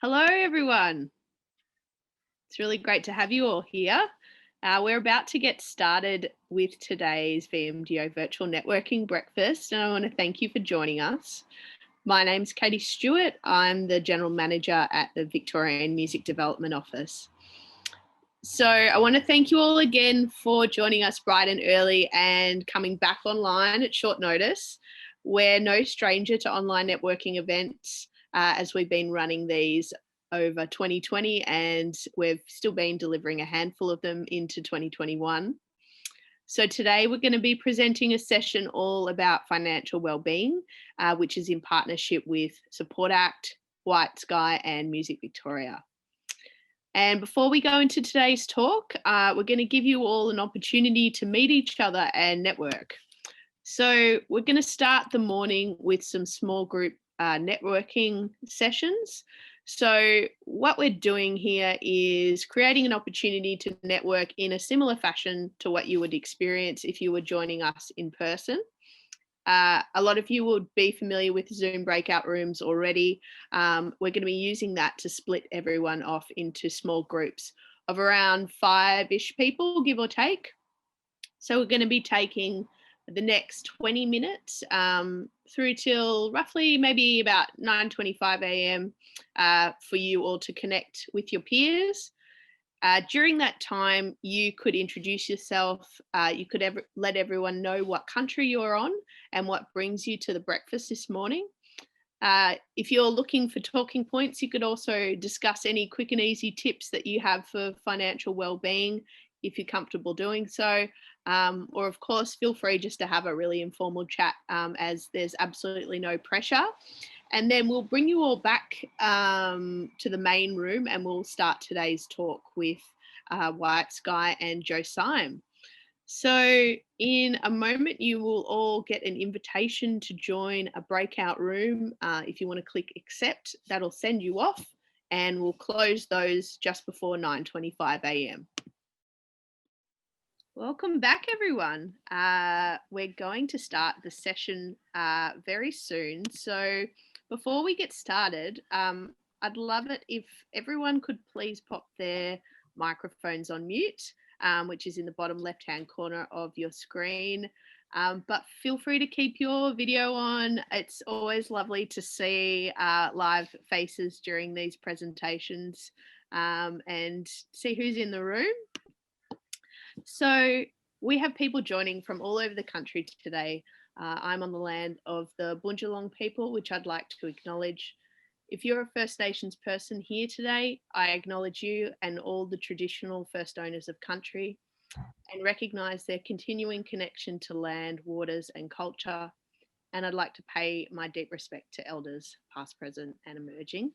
Hello, everyone. It's really great to have you all here. We're about to get started with today's VMDO virtual networking breakfast, and I want to thank you for joining us. My name's Katie Stewart. I'm the General Manager at the Victorian Music Development Office. So I want to thank you all again for joining us bright and early and coming back online at short notice. We're no stranger to online networking events as we've been running these over 2020 and we've still been delivering a handful of them into 2021. So today we're going to be presenting a session all about financial wellbeing, which is in partnership with Support Act, White Sky and Music Victoria. And before we go into today's talk, we're going to give you all an opportunity to meet each other and network. So we're going to start the morning with some small group networking sessions. So what we're doing here is creating an opportunity to network in a similar fashion to what you would experience if you were joining us in person. A lot of you would be familiar with Zoom breakout rooms already. We're going to be using that to split everyone off into small groups of around 5-ish people, give or take. So we're going to be taking the next 20 minutes through till roughly maybe about 9:25 a.m. For you all to connect with your peers. During that time, you could introduce yourself, you could let everyone know what country you're on and what brings you to the breakfast this morning. If you're looking for talking points, you could also discuss any quick and easy tips that you have for financial well-being if you're comfortable doing so. Or of course, feel free just to have a really informal chat as there's absolutely no pressure. And then we'll bring you all back to the main room and we'll start today's talk with White Sky and Syme. So in a moment, you will all get an invitation to join a breakout room. If you want to click accept, that'll send you off and we'll close those just before 9:25 a.m. Welcome back, everyone. We're going to start the session very soon. So before we get started, I'd love it if everyone could please pop their microphones on mute, which is in the bottom left-hand corner of your screen. But feel free to keep your video on. It's always lovely to see live faces during these presentations and see who's in the room. So we have people joining from all over the country today. I'm on the land of the Bundjalung people, which I'd like to acknowledge. If you're a First Nations person here today, I acknowledge you and all the traditional First owners of country and recognise their continuing connection to land, waters and culture. And I'd like to pay my deep respect to elders, past, present and emerging.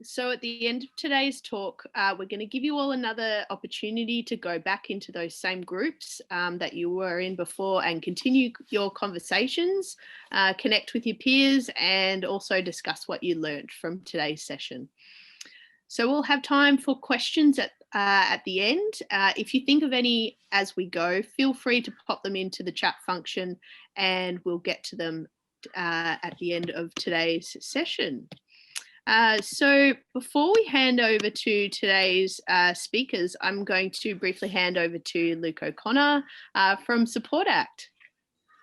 So at the end of today's talk, we're going to give you all another opportunity to go back into those same groups that you were in before and continue your conversations, connect with your peers and also discuss what you learned from today's session. So we'll have time for questions at the end. If you think of any as we go, feel free to pop them into the chat function and we'll get to them at the end of today's session. So before we hand over to today's speakers, I'm going to briefly hand over to Luke O'Connor from Support Act.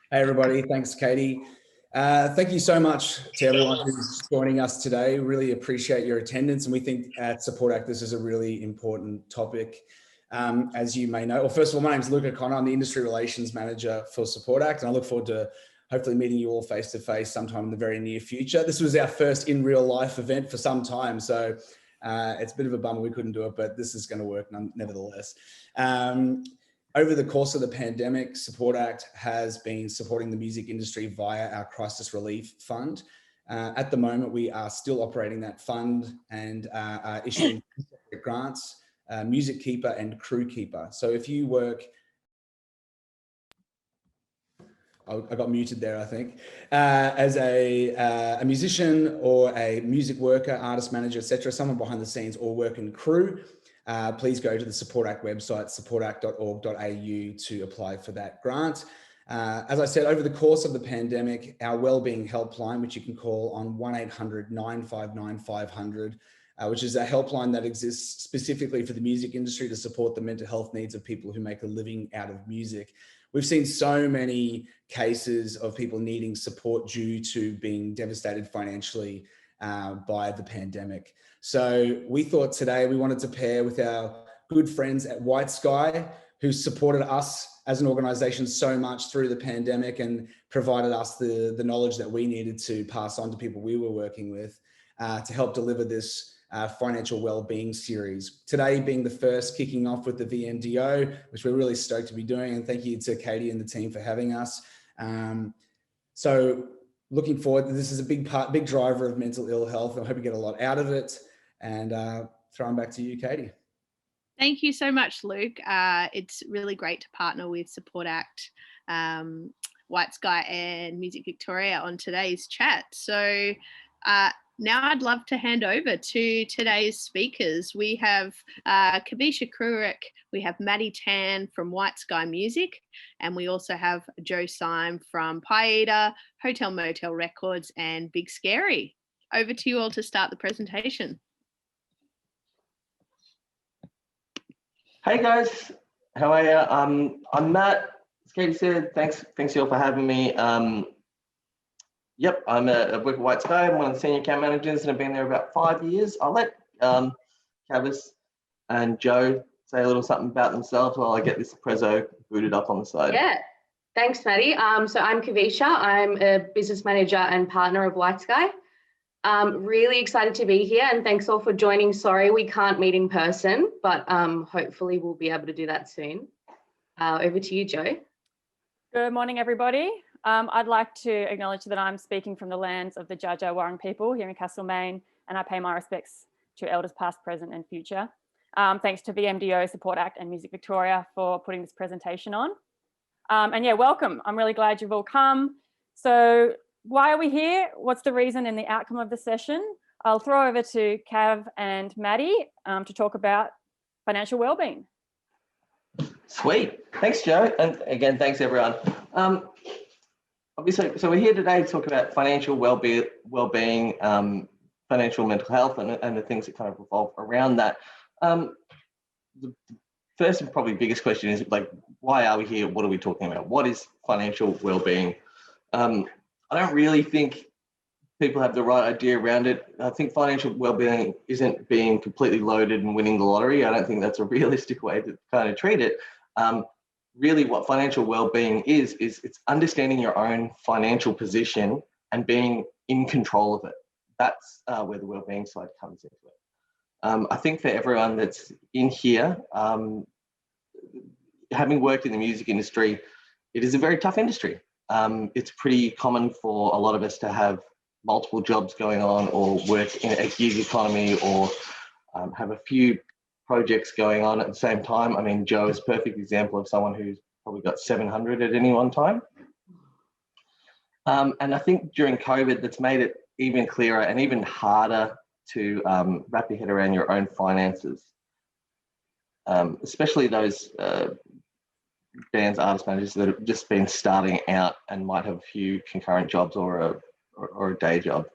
Hey everybody, thanks Katie. Thank you so much to everyone who's joining us today. Really appreciate your attendance and we think at Support Act this is a really important topic. As you may know, well first of all, my name is Luke O'Connor. I'm the Industry Relations Manager for Support Act and I look forward to hopefully meeting you all face to face sometime in the very near future. This was our first in real life event for some time, so it's a bit of a bummer we couldn't do it, but this is going to work nevertheless. Over the course of the pandemic, Support Act has been supporting the music industry via our Crisis Relief Fund. At the moment, we are still operating that fund and are issuing separate grants, Music Keeper and Crew Keeper. So if you work I got muted there, I think, as a musician or a music worker, artist manager, etc., someone behind the scenes or work in crew, please go to the Support Act website, supportact.org.au to apply for that grant. As I said, over the course of the pandemic, our wellbeing helpline, which you can call on 1-800-959-500, which is a helpline that exists specifically for the music industry to support the mental health needs of people who make a living out of music. We've seen so many cases of people needing support due to being devastated financially by the pandemic. So we thought today we wanted to pair with our good friends at White Sky, who supported us as an organization so much through the pandemic and provided us the knowledge that we needed to pass on to people we were working with to help deliver this financial wellbeing series. Today being the first, kicking off with the VMDO, which we're really stoked to be doing. And thank you to Katie and the team for having us. So looking forward, this is a big driver of mental ill health. I hope you get a lot out of it. And throwing back to you, Katie. Thank you so much, Luke. It's really great to partner with Support Act, White Sky and Music Victoria on today's chat. So now I'd love to hand over to today's speakers. We have Kavisha Kuruk, we have Matty from White Sky Music, and we also have Syme from Pieater, Hotel Motel Records, and Big Scary. Over to you all to start the presentation. Hey guys, how are you? I'm Matt. As Katie said, thanks you all for having me. Yep, I'm a work at White Sky. I'm one of the senior account managers and I've been there about 5 years. I'll let Kavis and Joe say a little something about themselves while I get this prezzo booted up on the side. Yeah, thanks, Matty. So I'm Kavisha. I'm a business manager and partner of White Sky. Really excited to be here and thanks all for joining. Sorry we can't meet in person, but hopefully we'll be able to do that soon. Over to you, Joe. Good morning, everybody. I'd like to acknowledge that I'm speaking from the lands of the Dja Dja Wurrung people here in Castlemaine, and I pay my respects to elders past, present and future. Thanks to VMDO, Support Act and Music Victoria for putting this presentation on. And yeah, welcome. I'm really glad you've all come. So why are we here? What's the reason and the outcome of the session? I'll throw over to Kav and Matty to talk about financial wellbeing. Sweet, thanks Joe, and again thanks everyone. Obviously, so we're here today to talk about financial wellbeing, financial mental health, and the things that kind of revolve around that. The first and probably biggest question is like, why are we here? What are we talking about? What is financial wellbeing? I don't really think people have the right idea around it. I think financial wellbeing isn't being completely loaded and winning the lottery. I don't think that's a realistic way to kind of treat it. Really what financial wellbeing is it's understanding your own financial position and being in control of it. That's where the wellbeing side comes into it. I think for everyone that's in here, having worked in the music industry, it is a very tough industry. It's pretty common for a lot of us to have multiple jobs going on or work in a gig economy or have a few projects going on at the same time. I mean, Joe is a perfect example of someone who's probably got 700 at any one time. And I think during COVID, that's made it even clearer and even harder to wrap your head around your own finances, especially those bands, artist managers that have just been starting out and might have a few concurrent jobs or a day job.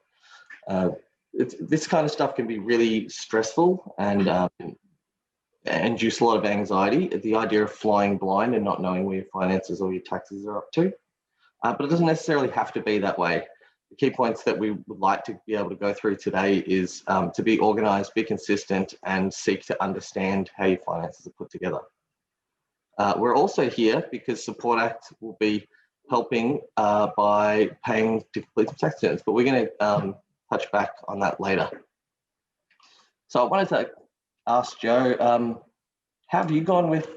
This kind of stuff can be really stressful and induce a lot of anxiety. The idea of flying blind and not knowing where your finances or your taxes are up to. But it doesn't necessarily have to be that way. The key points that we would like to be able to go through today is to be organised, be consistent, and seek to understand how your finances are put together. We're also here because Support Act will be helping by paying to complete some tax returns, but we're going to touch back on that later. So I wanted to ask Joe, how have you gone with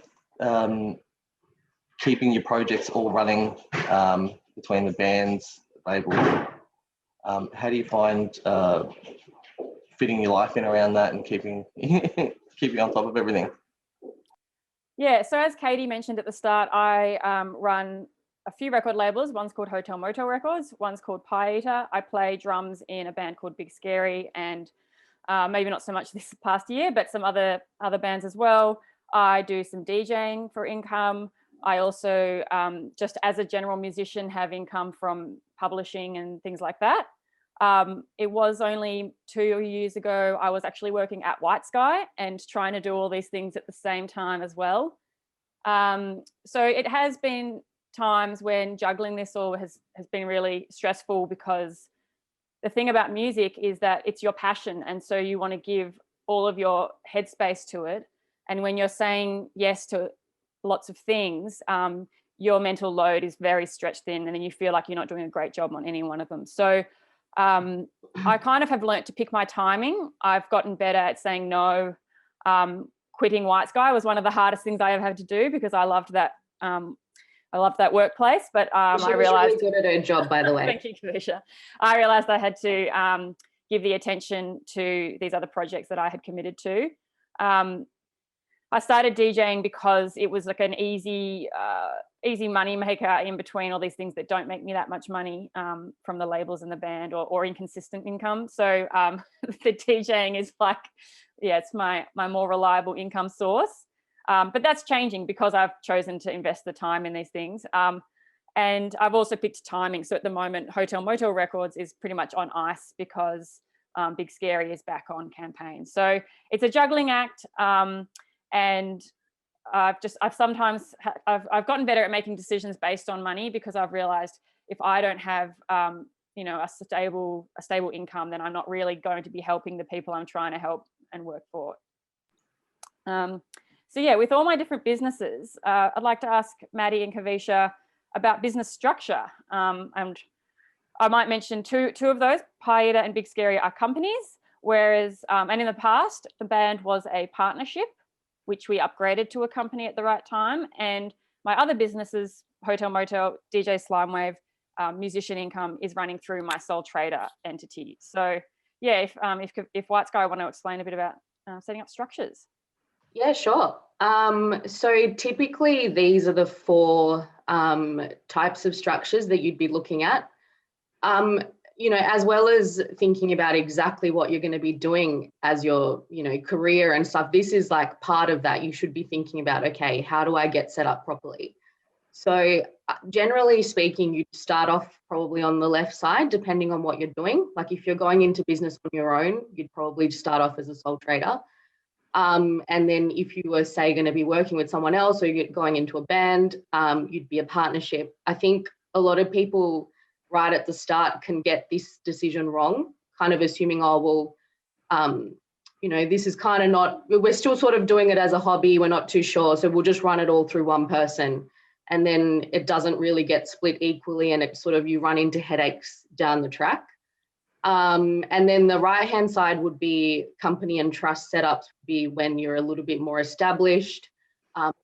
keeping your projects all running between the bands, labels? How do you find fitting your life in around that and keeping on top of everything? Yeah, so as Katie mentioned at the start, I run a few record labels. One's called Hotel Motel Records, one's called Pieater. I play drums in a band called Big Scary, and maybe not so much this past year, but some other bands as well. I do some DJing for income. I also, just as a general musician, have income from publishing and things like that. It was only 2 years ago, I was actually working at White Sky and trying to do all these things at the same time as well. So it has been times when juggling this all has been really stressful, because the thing about music is that it's your passion, and so you want to give all of your headspace to it. And when you're saying yes to lots of things, your mental load is very stretched thin, and then you feel like you're not doing a great job on any one of them. So I kind of have learnt to pick my timing. I've gotten better at saying no. Quitting White Sky was one of the hardest things I ever had to do, because I loved that. I loved that workplace, but I realised, really good at her job, by the way. Thank you, Kavisha. I realised I had to give the attention to these other projects that I had committed to. I started DJing because it was like an easy money maker in between all these things that don't make me that much money from the labels and the band, or inconsistent income. So the DJing is like, yeah, it's my more reliable income source. But that's changing because I've chosen to invest the time in these things. And I've also picked timing. So at the moment, Hotel Motel Records is pretty much on ice because Big Scary is back on campaign. So it's a juggling act. And I've gotten better at making decisions based on money, because I've realized if I don't have, a stable income, then I'm not really going to be helping the people I'm trying to help and work for. So yeah, with all my different businesses, I'd like to ask Matty and Kavisha about business structure. And I might mention two of those, Pieater and Big Scary, are companies, whereas, and in the past, the band was a partnership, which we upgraded to a company at the right time. And my other businesses, Hotel Motel, DJ Slimewave, musician income, is running through my sole trader entity. So yeah, if White Sky want to explain a bit about setting up structures. Yeah, sure. So typically these are the 4 types of structures that you'd be looking at. As well as thinking about exactly what you're going to be doing as your, career and stuff, this is like part of that. You should be thinking about, okay, how do I get set up properly? So generally speaking, you start off probably on the left side, depending on what you're doing. Like if you're going into business on your own, you'd probably start off as a sole trader. And then if you were, say, going to be working with someone else, or you're going into a band, you'd be a partnership. I think a lot of people right at the start can get this decision wrong, kind of assuming, oh, well, this is kind of not, we're still sort of doing it as a hobby, we're not too sure, so we'll just run it all through one person. And then it doesn't really get split equally, and it sort of, you run into headaches down the track. And then the right-hand side would be company and trust setups, would be when you're a little bit more established.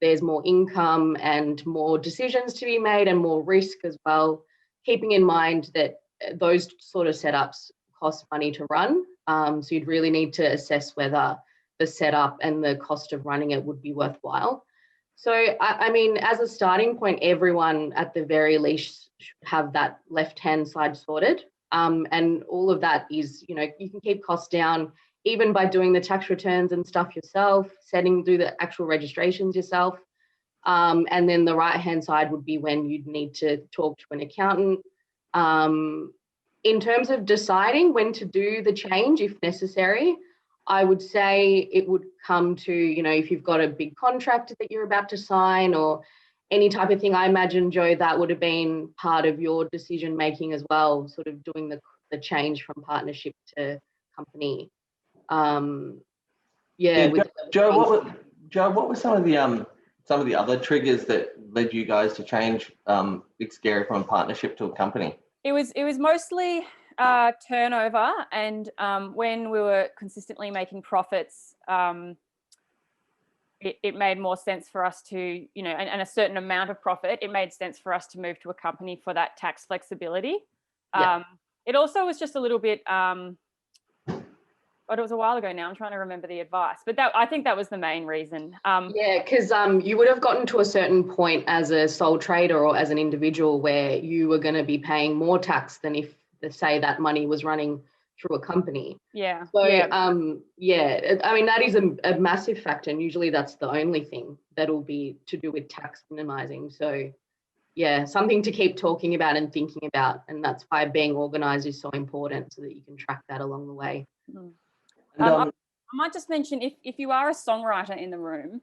There's more income and more decisions to be made and more risk as well, keeping in mind that those sort of setups cost money to run. So you'd really need to assess whether the setup and the cost of running it would be worthwhile. So, I mean, as a starting point, everyone at the very least should have that left-hand side sorted. And all of that is, you can keep costs down even by doing the tax returns and stuff yourself, do the actual registrations yourself. And then the right-hand side would be when you'd need to talk to an accountant. In terms of deciding when to do the change, if necessary, I would say it would come to, if you've got a big contract that you're about to sign or any type of thing. I imagine, Joe, that would have been part of your decision making as well, sort of doing the change from partnership to company. Joe, what were some of the other triggers that led you guys to change Big Scary from a partnership to a company? It was mostly turnover, and when we were consistently making profits, it made more sense for us to, and a certain amount of profit, it made sense for us to move to a company for that tax flexibility. Yeah. It also was just a little bit, but it was a while ago now. I'm trying to remember the advice, but I think that was the main reason. Yeah, because you would have gotten to a certain point as a sole trader or as an individual where you were going to be paying more tax than if, say, that money was running through a company. Yeah. So, yeah. yeah, I mean, that is a massive factor, and usually that's the only thing that'll be to do with tax minimizing. So, yeah, something to keep talking about and thinking about, and that's why being organised is so important, so that you can track that along the way. I might just mention, if you are a songwriter in the room,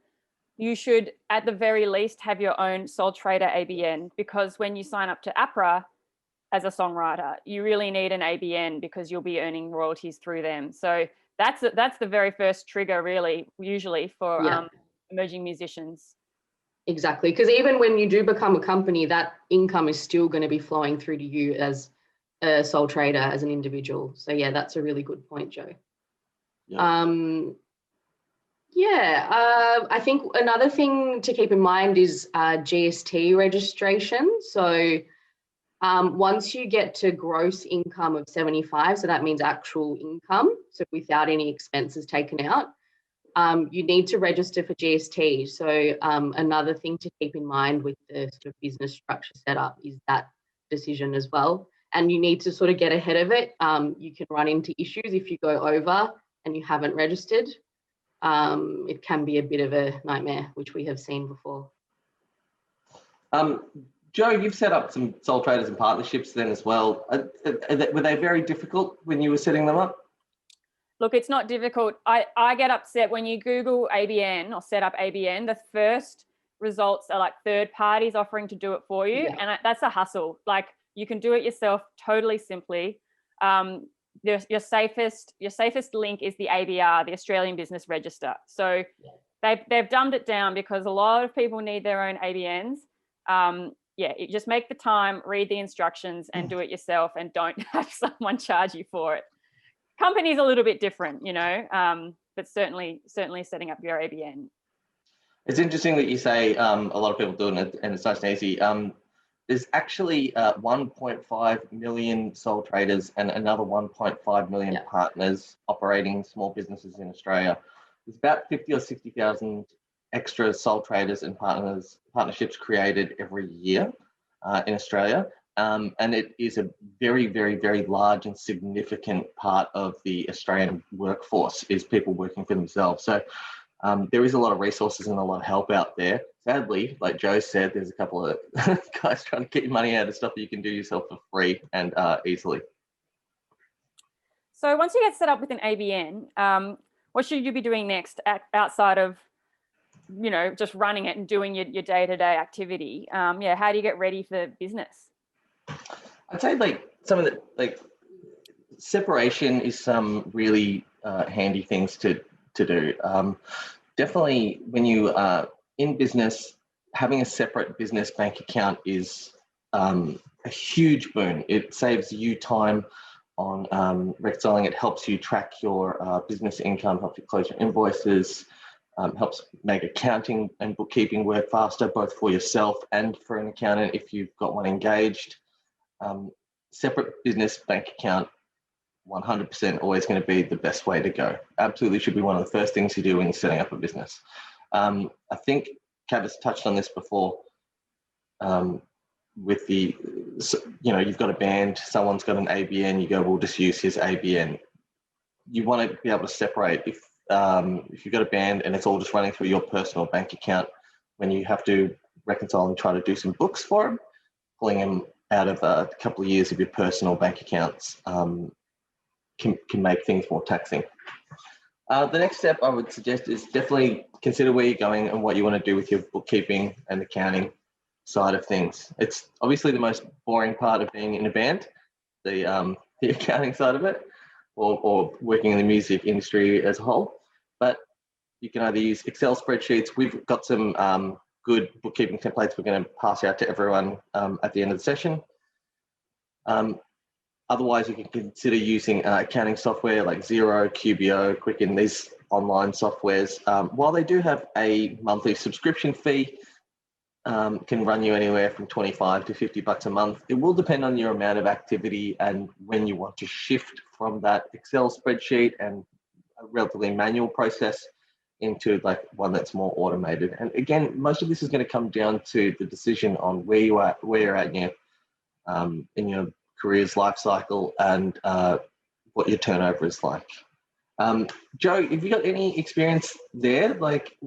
you should at the very least have your own sole trader ABN, because when you sign up to APRA as a songwriter, you really need an ABN because you'll be earning royalties through them. So that's the very first trigger, really, usually for emerging musicians. Exactly, because even when you do become a company, that income is still going to be flowing through to you as a sole trader, as an individual. So yeah, that's a really good point, Joe. Yeah. I think another thing to keep in mind is GST registration. So once you get to gross income of 75, so that means actual income, so without any expenses taken out, you need to register for GST. So another thing to keep in mind with the sort of business structure setup is that decision as well. And you need to sort of get ahead of it. You can run into issues if you go over and you haven't registered. It can be a bit of a nightmare, which we have seen before. Joe, you've set up some sole traders and partnerships then as well. Were they very difficult when you were setting them up? Look, it's not difficult. I get upset when you Google ABN or set up ABN, the first results are like third parties offering to do it for you. Yeah. And that's a hustle. Like, you can do it yourself totally simply. Your safest link is the ABR, the Australian Business Register. So they've dumbed it down because a lot of people need their own ABNs. You just make the time, read the instructions and do it yourself, and don't have someone charge you for it. Company's a little bit different, you know, but certainly setting up your ABN. It's interesting that you say a lot of people do it and it's nice and easy. There's actually 1.5 million sole traders and another 1.5 million partners operating small businesses in Australia. There's about 50 or 60,000 extra sole traders and partnerships created every year in Australia. And it is a very, very, very large and significant part of the Australian workforce is people working for themselves. So there is a lot of resources and a lot of help out there. Sadly, like Joe said, there's a couple of guys trying to get your money out of stuff that you can do yourself for free and easily. So once you get set up with an ABN, what should you be doing next outside of, you know, just running it and doing your day-to-day activity? How do you get ready for business? I'd say some of the separation is some really handy things to do. Definitely when you are in business, having a separate business bank account is a huge boon. It saves you time on reconciling. It helps you track your business income, helps you close your invoices, helps make accounting and bookkeeping work faster, both for yourself and for an accountant if you've got one engaged. Separate business bank account, 100% always going to be the best way to go. Absolutely should be one of the first things you do when you're setting up a business. I think Kavis touched on this before with the, you've got a band, someone's got an ABN, you go, we'll just use his ABN. You want to be able to separate. If you've got a band and it's all just running through your personal bank account, when you have to reconcile and try to do some books for them, pulling them out of a couple of years of your personal bank accounts can make things more taxing. The next step I would suggest is definitely consider where you're going and what you want to do with your bookkeeping and accounting side of things. It's obviously the most boring part of being in a band, the accounting side of it, or working in the music industry as a whole. But you can either use Excel spreadsheets. We've got some good bookkeeping templates we're going to pass out to everyone at the end of the session. Otherwise, you can consider using accounting software like Xero, QBO, Quicken, these online softwares. While they do have a monthly subscription fee, can run you anywhere from 25 to 50 bucks a month. It will depend on your amount of activity and when you want to shift from that Excel spreadsheet and a relatively manual process into like one that's more automated. And again, most of this is going to come down to the decision on where you're at in your career's life cycle and what your turnover is like. Joe, have you got any experience there? Like,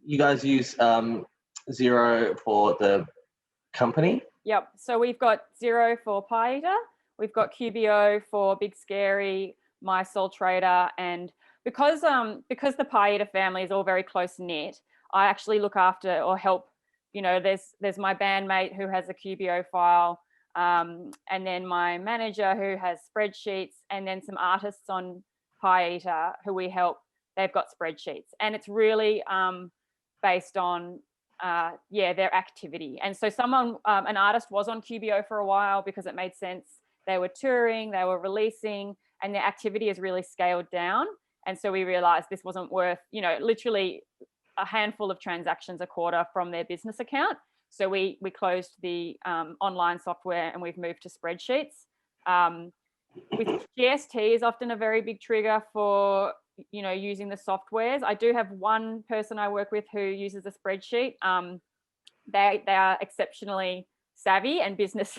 you guys use Xero for the company? Yep. So we've got Xero for Pieater, we've got QBO for Big Scary, My Sole Trader, and because the Pieater family is all very close knit, I actually look after or help. You know, there's my bandmate who has a QBO file, and then my manager who has spreadsheets, and then some artists on Pieater who we help. They've got spreadsheets, and it's really based on their activity. And so an artist was on QBO for a while because it made sense. They were touring, they were releasing, and their activity is really scaled down. And so we realized this wasn't worth, literally a handful of transactions a quarter from their business account. So we closed the online software and we've moved to spreadsheets. With GST is often a very big trigger for using the softwares. I do have one person I work with who uses a spreadsheet. They are exceptionally savvy and business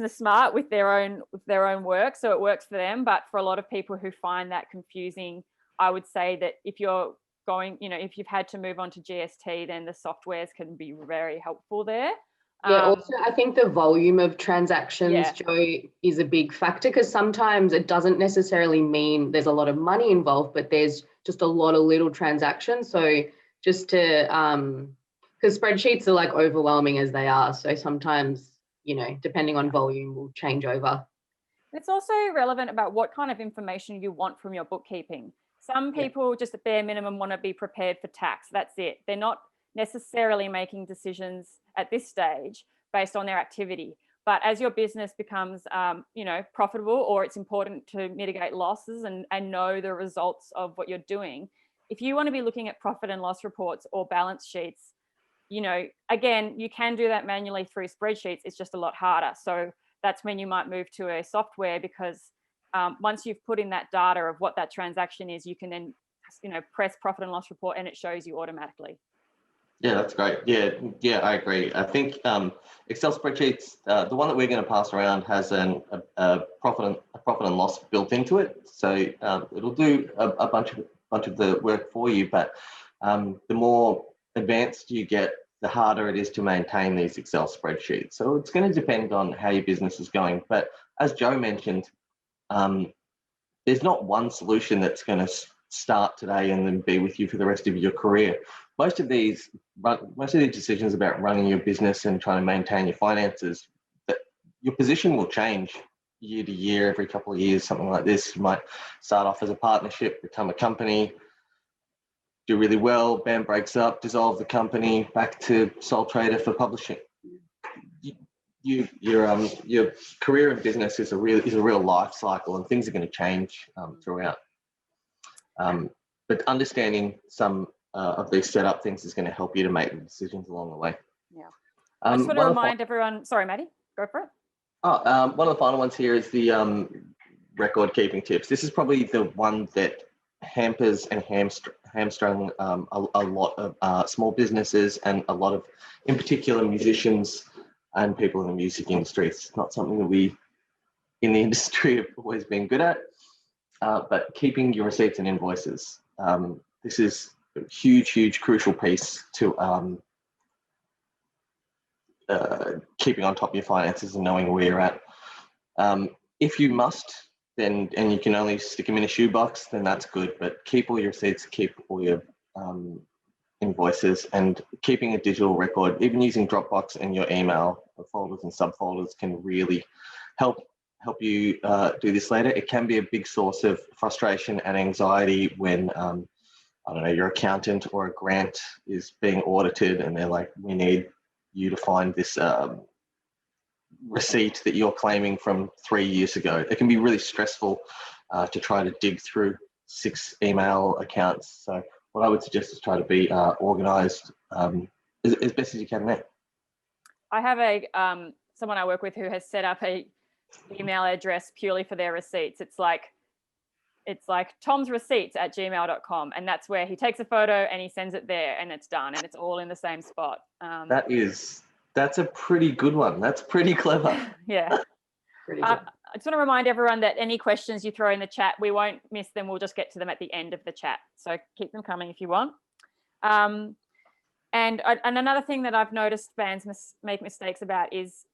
smart with their own work, so it works for them. But for a lot of people who find that confusing, I would say that if you're going, if you've had to move on to GST, then the softwares can be very helpful there. Yeah, also I think the volume of transactions, Joe, is a big factor, because sometimes it doesn't necessarily mean there's a lot of money involved, but there's just a lot of little transactions. So just to, because spreadsheets are like overwhelming as they are. So sometimes, depending on volume, will change over. It's also relevant about what kind of information you want from your bookkeeping. Some people just at bare minimum want to be prepared for tax. That's it. They're not necessarily making decisions at this stage based on their activity. But as your business becomes, profitable, or it's important to mitigate losses and know the results of what you're doing, if you want to be looking at profit and loss reports or balance sheets, again, you can do that manually through spreadsheets. It's just a lot harder. So that's when you might move to a software, because once you've put in that data of what that transaction is, you can then, press profit and loss report and it shows you automatically. Yeah, that's great. Yeah, I agree. I think Excel spreadsheets, the one that we're going to pass around has a profit and loss built into it. So it'll do a bunch of the work for you. But the more advanced you get, the harder it is to maintain these Excel spreadsheets. So it's going to depend on how your business is going. But as Joe mentioned, there's not one solution that's going to start today and then be with you for the rest of your career. Most of these decisions about running your business and trying to maintain your finances, that your position will change year to year, every couple of years, something like this. You might start off as a partnership, become a company, do really well, bam, breaks up, dissolve the company, back to sole trader for publishing. Your career in business is a real life cycle, and things are going to change throughout. But understanding some of these setup things is going to help you to make decisions along the way. Yeah. I just want to remind everyone. Sorry, Matty, go for it. One of the final ones here is the record keeping tips. This is probably the one that hampers and hamstrung a lot of small businesses and a lot of, in particular, musicians and people in the music industry. It's not something that we in the industry have always been good at, but keeping your receipts and invoices. This is a huge, crucial piece to keeping on top of your finances and knowing where you're at. If you must, then, and you can only stick them in a shoebox, then that's good. But keep all your receipts, keep all your invoices, and keeping a digital record, even using Dropbox and your email folders and subfolders, can really help you do this later. It can be a big source of frustration and anxiety when I don't know, your accountant or a grant is being audited and they're like, we need you to find this receipt that you're claiming from 3 years ago. It can be really stressful to try to dig through 6 email accounts. So what I would suggest is try to be organized as best as you can there. I have someone I work with who has set up a email address purely for their receipts. It's like tomsreceipts@gmail.com, and that's where he takes a photo and he sends it there, and it's done, and it's all in the same spot. That's a pretty good one. That's pretty clever. Yeah. Pretty good. I just want to remind everyone that any questions you throw in the chat, we won't miss them. We'll just get to them at the end of the chat. So keep them coming if you want. And another thing that I've noticed bands make mistakes about is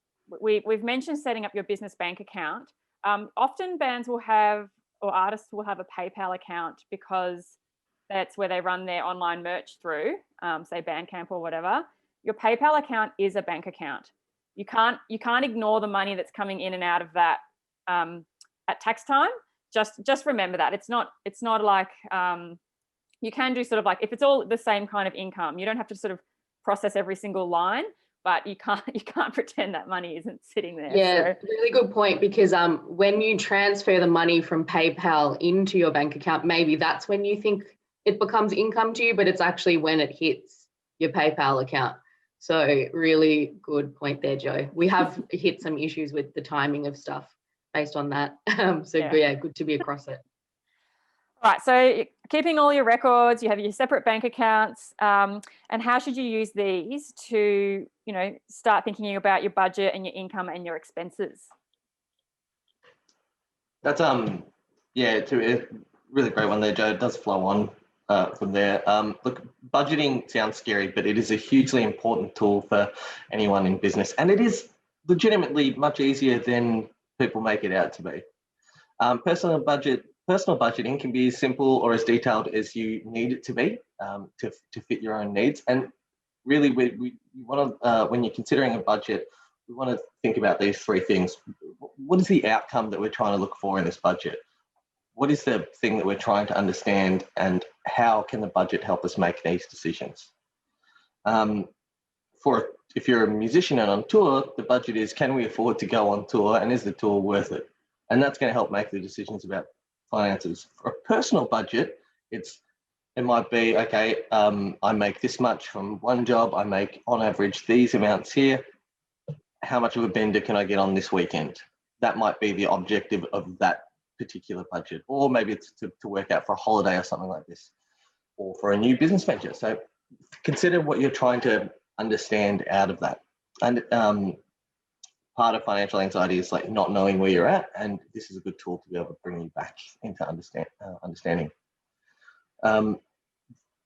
we've mentioned setting up your business bank account. Often bands will have, or artists will have, a PayPal account because that's where they run their online merch through, say Bandcamp or whatever. Your PayPal account is a bank account. You can't ignore the money that's coming in and out of that at tax time. Just remember that it's not like you can do sort of like, if it's all the same kind of income, you don't have to sort of process every single line, but you can't pretend that money isn't sitting there. Yeah, so. Really good point, because when you transfer the money from PayPal into your bank account, maybe that's when you think it becomes income to you, but it's actually when it hits your PayPal account. So really good point there, Joe. We have hit some issues with the timing of stuff based on that. Yeah, good to be across it. All right, so keeping all your records, you have your separate bank accounts, and how should you use these to, start thinking about your budget and your income and your expenses? That's it's a really great one there, Joe. It does flow on from there. Look, budgeting sounds scary, but it is a hugely important tool for anyone in business, and it is legitimately much easier than people make it out to be. Personal budgeting can be as simple or as detailed as you need it to be to fit your own needs. And really, we want to, when you're considering a budget, we want to think about these three things. What is the outcome that we're trying to look for in this budget? What is the thing that we're trying to understand, and how can the budget help us make these decisions? If you're a musician and on tour, the budget is, can we afford to go on tour, and is the tour worth it? And that's going to help make the decisions about finances. For a personal budget, it might be, okay, I make this much from one job, I make on average these amounts here. How much of a bender can I get on this weekend? That might be the objective of that particular budget, or maybe it's to work out for a holiday or something like this, or for a new business venture. So consider what you're trying to understand out of that. And part of financial anxiety is like not knowing where you're at, and this is a good tool to be able to bring you back into understanding.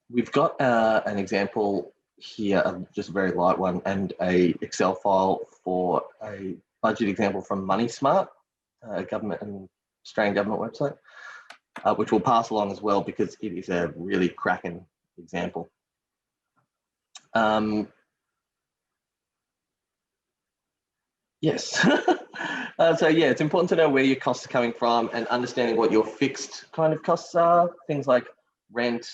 We've got an example here, just a very light one, and a Excel file for a budget example from Money Smart, Australian government website, which we'll pass along as well because it is a really cracking example. Yes. So yeah, it's important to know where your costs are coming from and understanding what your fixed kind of costs are. Things like rent,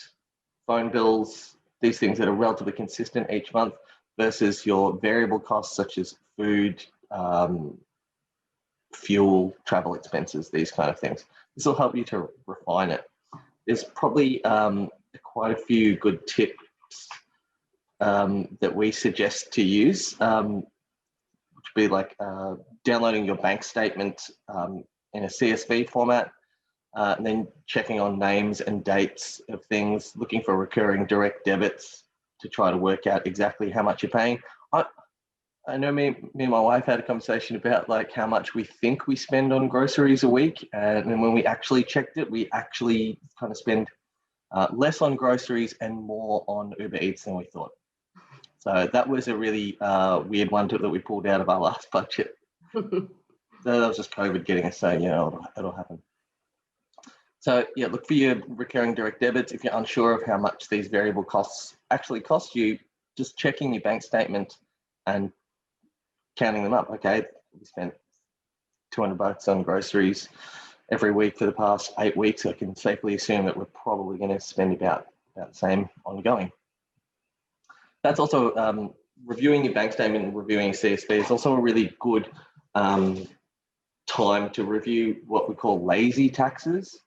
phone bills, these things that are relatively consistent each month, versus your variable costs such as food, fuel, travel expenses, these kind of things. This will help you to refine it. There's probably quite a few good tips that we suggest to use, which would be like downloading your bank statement in a CSV format, and then checking on names and dates of things, looking for recurring direct debits to try to work out exactly how much you're paying. I know me and my wife had a conversation about like how much we think we spend on groceries a week, and then when we actually checked it, we actually kind of spend less on groceries and more on Uber Eats than we thought. So that was a really weird one that we pulled out of our last budget. So that was just COVID getting us saying, it'll happen. So yeah, look for your recurring direct debits. If you're unsure of how much these variable costs actually cost you, just checking your bank statement and counting them up. Okay, we spent $200 on groceries every week for the past 8 weeks. I can safely assume that we're probably going to spend about the same ongoing. That's also reviewing your bank statement and reviewing CSV is also a really good time to review what we call lazy taxes.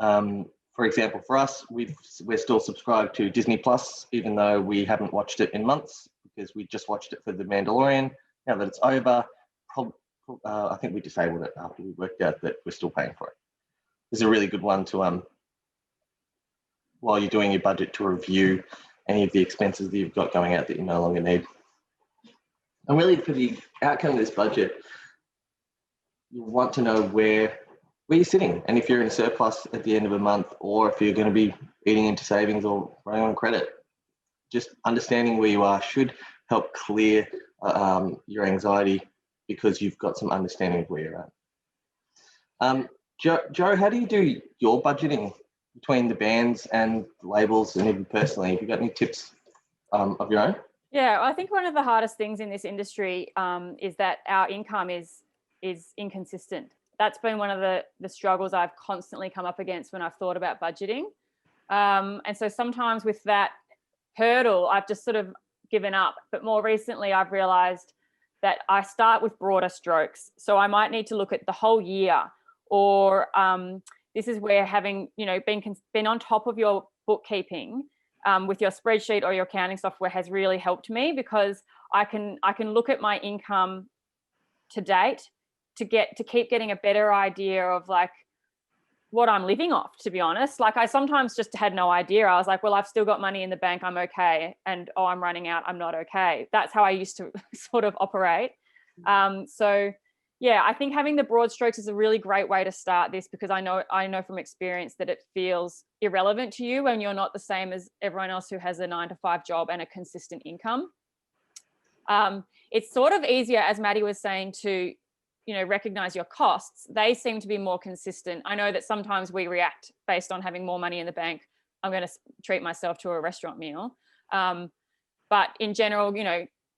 For example, for us, we're still subscribed to Disney Plus, even though we haven't watched it in months, because we just watched it for The Mandalorian. Now that it's over, I think we disabled it after we worked out that we're still paying for it. This is a really good one to, while you're doing your budget, to review any of the expenses that you've got going out that you no longer need. And really, for the outcome of this budget, you want to know where you're sitting, and if you're in surplus at the end of a month, or if you're going to be eating into savings or running on credit. Just understanding where you are should help clear your anxiety, because you've got some understanding of where you're at. Joe, how do you do your budgeting between the bands and the labels, and even personally? Have you got any tips of your own? Yeah, I think one of the hardest things in this industry is that our income is inconsistent. That's been one of the struggles I've constantly come up against when I've thought about budgeting. And so sometimes with that hurdle, I've just sort of given up. But more recently, I've realized that I start with broader strokes. So I might need to look at the whole year, or this is where having, been on top of your bookkeeping with your spreadsheet or your accounting software has really helped me, because I can look at my income to date to keep getting a better idea of like what I'm living off, to be honest. Like I sometimes just had no idea. I was like, well, I've still got money in the bank, I'm okay. And oh, I'm running out, I'm not okay. That's how I used to sort of operate. So yeah, I think having the broad strokes is a really great way to start this, because I know from experience that it feels irrelevant to you when you're not the same as everyone else who has a 9-to-5 job and a consistent income. It's sort of easier, as Matty was saying, to recognize your costs. They seem to be more consistent. I know that sometimes we react based on having more money in the bank. I'm going to treat myself to a restaurant meal. But in general,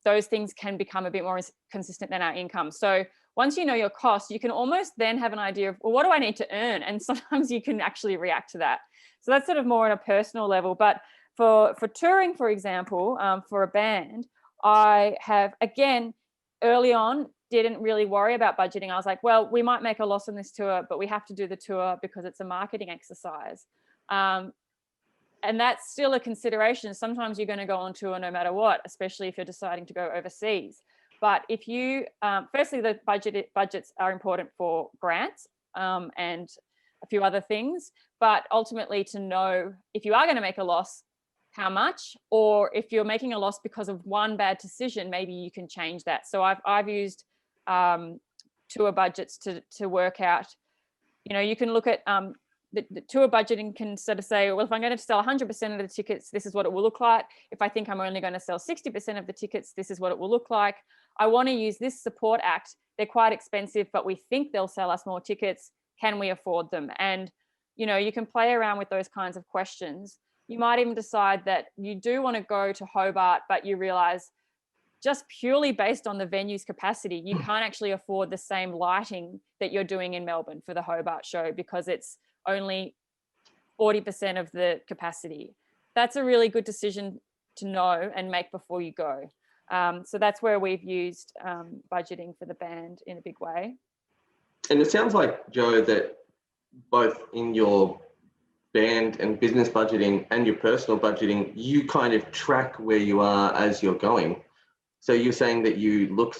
those things can become a bit more consistent than our income. So once you know your costs, you can almost then have an idea of, well, what do I need to earn? And sometimes you can actually react to that. So that's sort of more on a personal level. But for touring, for example, for a band, I have, again, early on, didn't really worry about budgeting. I was like, well, we might make a loss on this tour, but we have to do the tour because it's a marketing exercise. And that's still a consideration. Sometimes you're going to go on tour no matter what, especially if you're deciding to go overseas. But if you, firstly, the budgets are important for grants and a few other things, but ultimately to know if you are going to make a loss, how much, or if you're making a loss because of one bad decision, maybe you can change that. So I've used tour budgets to work out, you can look at the tour budgeting can sort of say, well, if I'm going to sell 100% of the tickets, this is what it will look like. If I think I'm only going to sell 60% of the tickets, this is what it will look like. I want to use this Support Act. They're quite expensive, but we think they'll sell us more tickets. Can we afford them? And, you can play around with those kinds of questions. You might even decide that you do want to go to Hobart, but you realize just purely based on the venue's capacity, you can't actually afford the same lighting that you're doing in Melbourne for the Hobart show because it's only 40% of the capacity. That's a really good decision to know and make before you go. So that's where we've used budgeting for the band in a big way. And it sounds like, Joe, that both in your band and business budgeting and your personal budgeting, you kind of track where you are as you're going. So you're saying that you look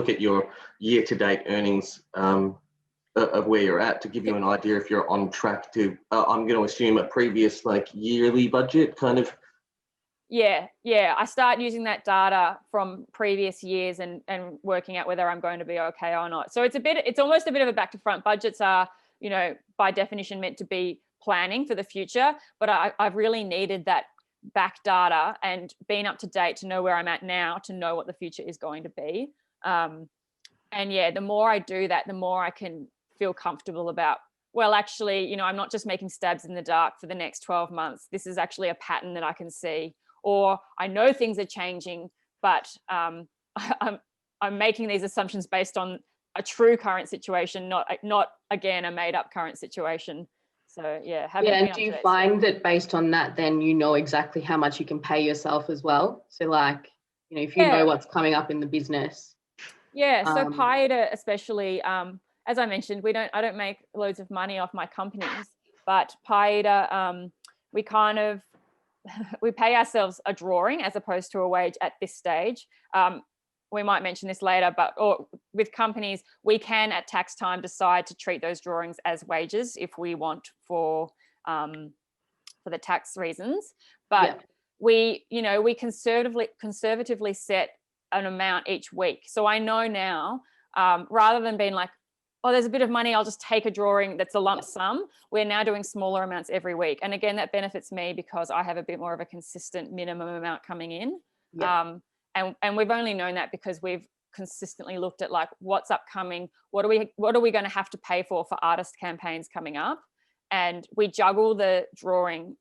at your year-to-date earnings of where you're at to give you an idea if you're on track to, I'm going to assume, a previous like yearly budget kind of. Yeah. I start using that data from previous years and working out whether I'm going to be okay or not. So it's almost a bit of a back to front. Budgets are, by definition meant to be planning for the future, but I've really needed that back data and being up to date to know where I'm at now, to know what the future is going to be. And yeah, the more I do that, the more I can feel comfortable about, well, actually, I'm not just making stabs in the dark for the next 12 months. This is actually a pattern that I can see, or I know things are changing, but I'm making these assumptions based on a true current situation, not again, a made up current situation. So yeah. And do you find that based on that, then you know exactly how much you can pay yourself as well? So like, if you know what's coming up in the business. Yeah. So Pieater, especially, as I mentioned, I don't make loads of money off my companies, but Pieater, we pay ourselves a drawing as opposed to a wage at this stage. We might mention this later, or with companies, we can at tax time decide to treat those drawings as wages if we want for the tax reasons. But we conservatively set an amount each week. So I know now, rather than being like, oh, there's a bit of money, I'll just take a drawing that's a lump sum. We're now doing smaller amounts every week. And again, that benefits me because I have a bit more of a consistent minimum amount coming in. Yeah. And we've only known that because we've consistently looked at like what's upcoming, what are we going to have to pay for artist campaigns coming up, and we juggle the drawing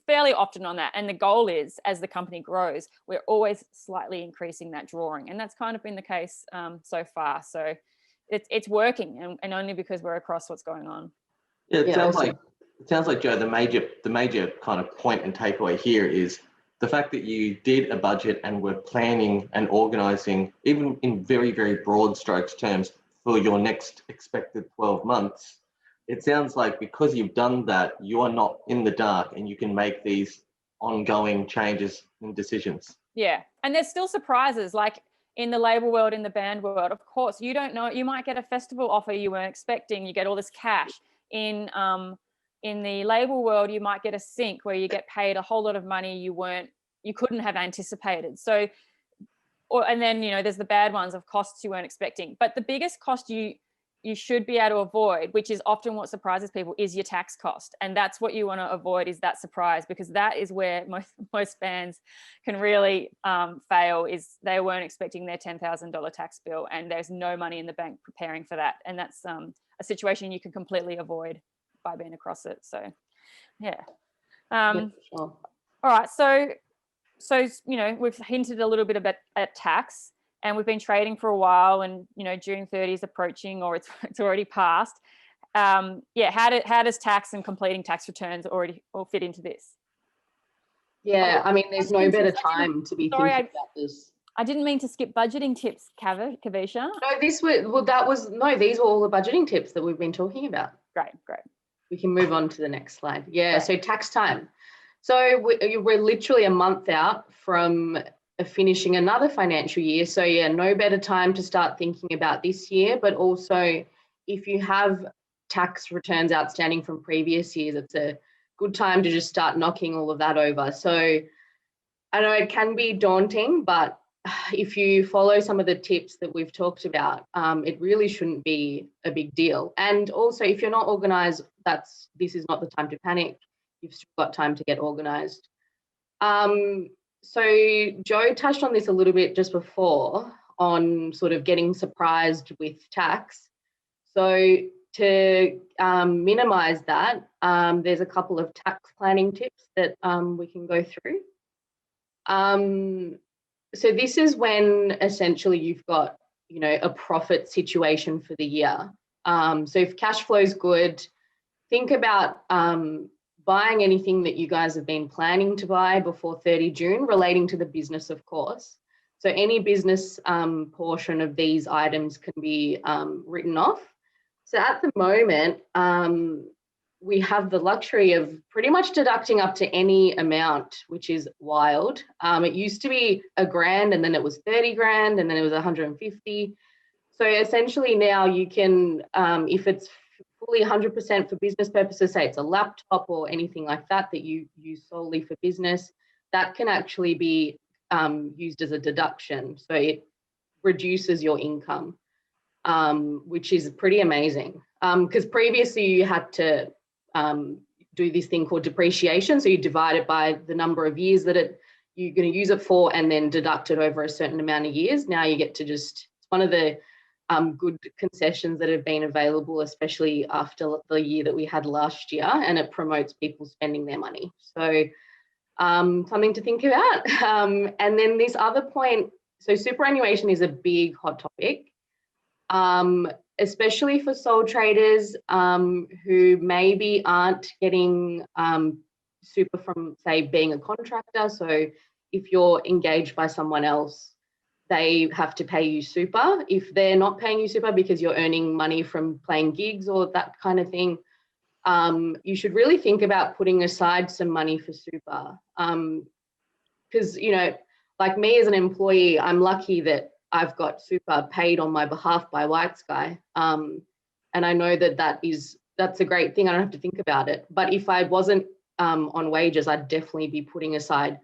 fairly often on that. And the goal is, as the company grows, we're always slightly increasing that drawing, and that's kind of been the case so far. So it's working, and only because we're across what's going on. Yeah, it sounds awesome. like Joe, the major kind of point and takeaway here is the fact that you did a budget and were planning and organising, even in very, very broad strokes terms, for your next expected 12 months. It sounds like because you've done that, you are not in the dark and you can make these ongoing changes and decisions. Yeah, and there's still surprises, like in the label world, in the band world. Of course, you don't know, you might get a festival offer you weren't expecting, you get all this cash. In the label world, you might get a sync where you get paid a whole lot of money you couldn't have anticipated. So, and then, there's the bad ones of costs you weren't expecting. But the biggest cost you should be able to avoid, which is often what surprises people, is your tax cost. And that's what you want to avoid, is that surprise, because that is where most bands can really fail, is they weren't expecting their $10,000 tax bill and there's no money in the bank preparing for that. And that's a situation you can completely avoid by being across it. So, yeah. Yeah, sure. All right. So, we've hinted a little bit about at tax, and we've been trading for a while, and, June 30 is approaching, or it's already passed. How does tax and completing tax returns all fit into this? Yeah, I mean, there's no better time to be thinking about this. I didn't mean to skip budgeting tips, Kavisha. No, these were all the budgeting tips that we've been talking about. Great. We can move on to the next slide. Yeah, so tax time. So we're literally a month out from finishing another financial year. So yeah, no better time to start thinking about this year, but also if you have tax returns outstanding from previous years, it's a good time to just start knocking all of that over. So I know it can be daunting, but if you follow some of the tips that we've talked about, it really shouldn't be a big deal. And also, if you're not organised, this is not the time to panic. You've still got time to get organised. So Joe touched on this a little bit just before on sort of getting surprised with tax. So to minimise that, there's a couple of tax planning tips that we can go through. So this is when essentially you've got, a profit situation for the year. So if cash flow is good, think about buying anything that you guys have been planning to buy before 30 June, relating to the business, of course. So any business portion of these items can be written off. So at the moment, we have the luxury of pretty much deducting up to any amount, which is wild. It used to be $1,000, and then it was 30 grand, and then it was 150. So essentially now you can, if it's fully 100% for business purposes, say it's a laptop or anything like that you use solely for business, that can actually be used as a deduction. So it reduces your income, which is pretty amazing. Because previously you had to do this thing called depreciation. So you divide it by the number of years that you're going to use it for, and then deduct it over a certain amount of years. Now you get to it's one of the good concessions that have been available, especially after the year that we had last year, and it promotes people spending their money. So something to think about. And then this other point, so superannuation is a big hot topic, especially for sole traders who maybe aren't getting super from, say, being a contractor. So if you're engaged by someone else, they have to pay you super. If they're not paying you super because you're earning money from playing gigs or that kind of thing, you should really think about putting aside some money for super. Because, like me as an employee, I'm lucky that I've got super paid on my behalf by White Sky. And I know that's a great thing. I don't have to think about it. But if I wasn't on wages, I'd definitely be putting aside,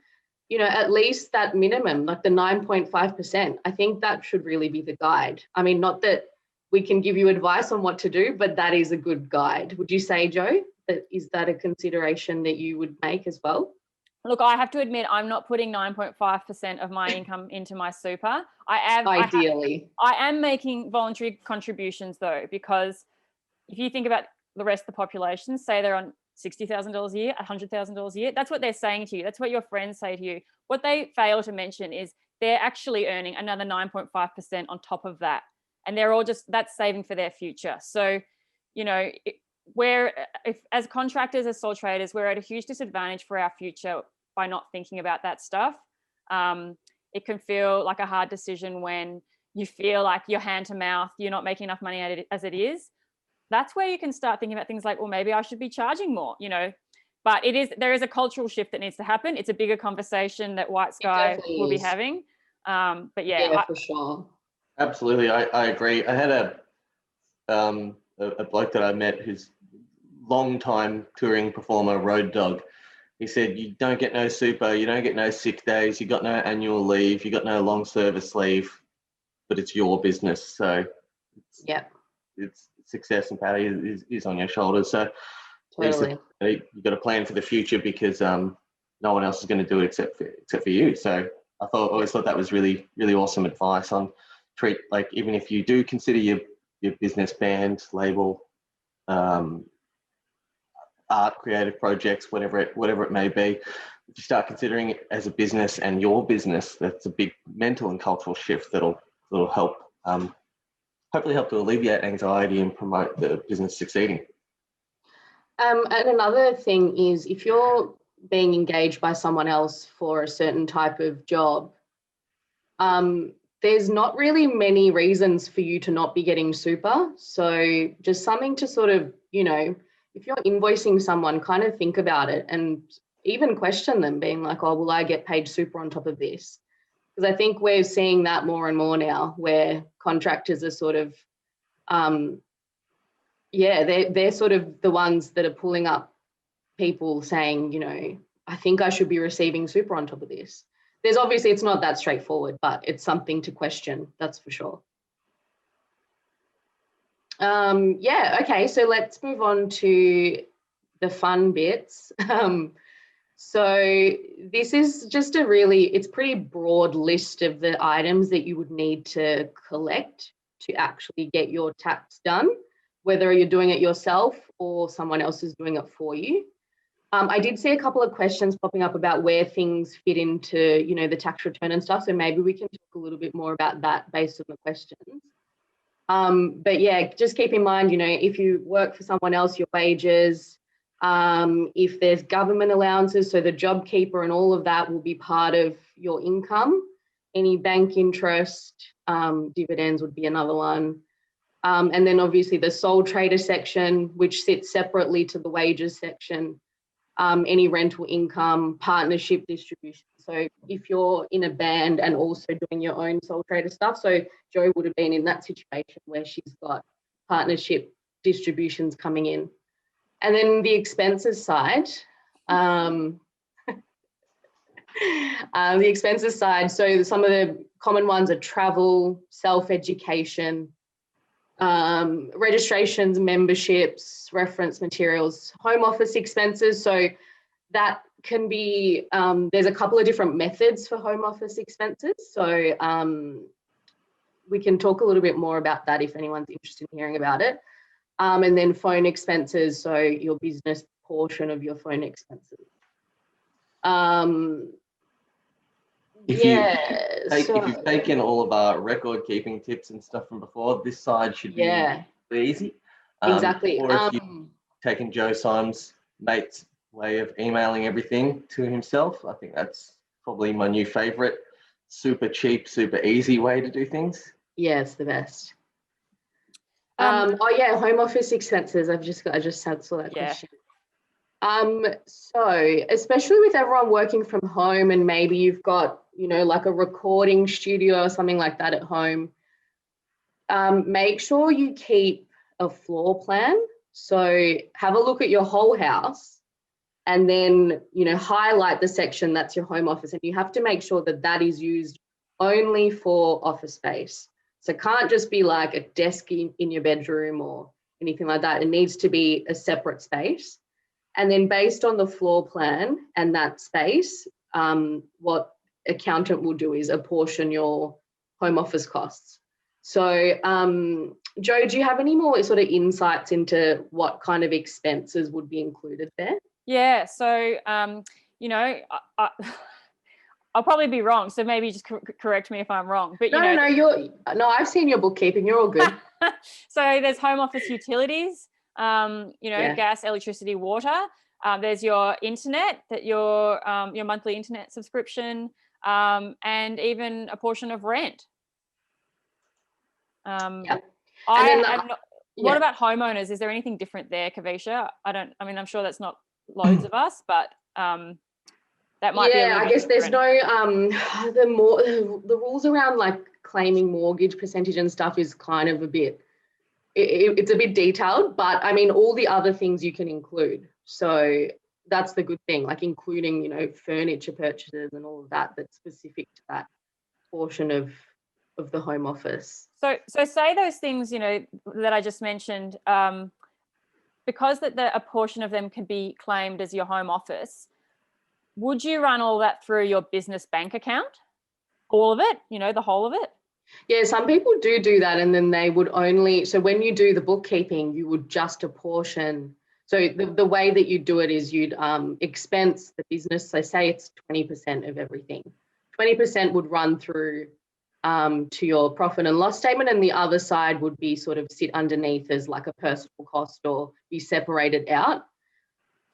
at least that minimum, like the 9.5%. I think that should really be the guide. I mean, not that we can give you advice on what to do, but that is a good guide. Would you say, Jo, is that a consideration that you would make as well? Look, I have to admit, I'm not putting 9.5% of my income into my super. Ideally. I am making voluntary contributions though, because if you think about the rest of the population, say they're on $60,000 a year, $100,000 a year, that's what they're saying to you. That's what your friends say to you. What they fail to mention is they're actually earning another 9.5% on top of that. And they're all that's saving for their future. So, you know, as contractors, as sole traders, we're at a huge disadvantage for our future by not thinking about that stuff. It can feel like a hard decision when you feel like you're hand to mouth, you're not making enough money as it is. That's where you can start thinking about things like, well, maybe I should be charging more, you know. But there is a cultural shift that needs to happen. It's a bigger conversation that White Sky will be having. But yeah, for sure. Absolutely, I agree. I had a bloke that I met who's long-time touring performer, Road Dog. He said, you don't get no super, you don't get no sick days, you got no annual leave, you got no long service leave, but it's your business. So it's success and Patty is on your shoulders. So totally. You've got to plan for the future because no one else is going to do it except for you. So I always thought that was really, really awesome advice on treat, like, even if you do consider your business, band, label, art, creative projects, whatever it may be, if you start considering it as a business and your business, that's a big mental and cultural shift that'll help, hopefully help to alleviate anxiety and promote the business succeeding. And another thing is, if you're being engaged by someone else for a certain type of job, there's not really many reasons for you to not be getting super. So just something to sort of, you know, if you're invoicing someone, kind of think about it and even question them, being like, oh, will I get paid super on top of this? Because I think we're seeing that more and more now, where contractors are sort of, they're sort of the ones that are pulling up people saying, you know, I think I should be receiving super on top of this. There's obviously, it's not that straightforward, but it's something to question, that's for sure. Okay, so let's move on to the fun bits. So this is just it's pretty broad list of the items that you would need to collect to actually get your tax done, whether you're doing it yourself or someone else is doing it for you. I did see a couple of questions popping up about where things fit into, you know, the tax return and stuff. So maybe we can talk a little bit more about that based on the questions. But yeah, just keep in mind, you know, if you work for someone else, your wages, if there's government allowances, so the JobKeeper and all of that will be part of your income. Any bank interest, dividends would be another one. And then obviously the sole trader section, which sits separately to the wages section. Any rental income, partnership distribution. So if you're in a band and also doing your own sole trader stuff, so Jo would have been in that situation where she's got partnership distributions coming in. And then the expenses side, the expenses side, so some of the common ones are travel, self-education, registrations, memberships, reference materials, home office expenses. So that can be, there's a couple of different methods for home office expenses. So we can talk a little bit more about that if anyone's interested in hearing about it. And then phone expenses, so your business portion of your phone expenses. If you've taken all of our record keeping tips and stuff from before, this side should be easy. Exactly. Or if you've taken Joe Syme's mate's way of emailing everything to himself, I think that's probably my new favorite. Super cheap, super easy way to do things. Yeah, it's the best. Home office expenses. I just saw that question. So especially with everyone working from home and maybe you've got, you know, like a recording studio or something like that at home, make sure you keep a floor plan. So have a look at your whole house and then, you know, highlight the section that's your home office, and you have to make sure that that is used only for office space. So it can't just be like a desk in your bedroom or anything like that. It needs to be a separate space. And then based on the floor plan and that space, what accountant will do is apportion your home office costs. So Joe, do you have any more sort of insights into what kind of expenses would be included there? Yeah, so, you know, I'll probably be wrong, so maybe just correct me if I'm wrong. But no, I've seen your bookkeeping. You're all good. So there's home office utilities, gas, electricity, water. There's your internet, your monthly internet subscription, and even a portion of rent. What about homeowners? Is there anything different there, Kavisha? I'm sure that's not loads of us, but that might be a little bit guess different. There's no the rules around like claiming mortgage percentage and stuff is kind of a bit it's a bit detailed, but I mean all the other things you can include. So that's the good thing, like including furniture purchases and all of that that's specific to that portion of the home office. So say those things that I just mentioned, because a portion of them can be claimed as your home office. Would you run all that through your business bank account? All of it, the whole of it? Yeah, some people do that, and then they would only, so when you do the bookkeeping, you would just apportion. So the way that you do it is you'd expense the business. So say it's 20% of everything. 20% would run through to your profit and loss statement, and the other side would be sort of sit underneath as like a personal cost or be separated out.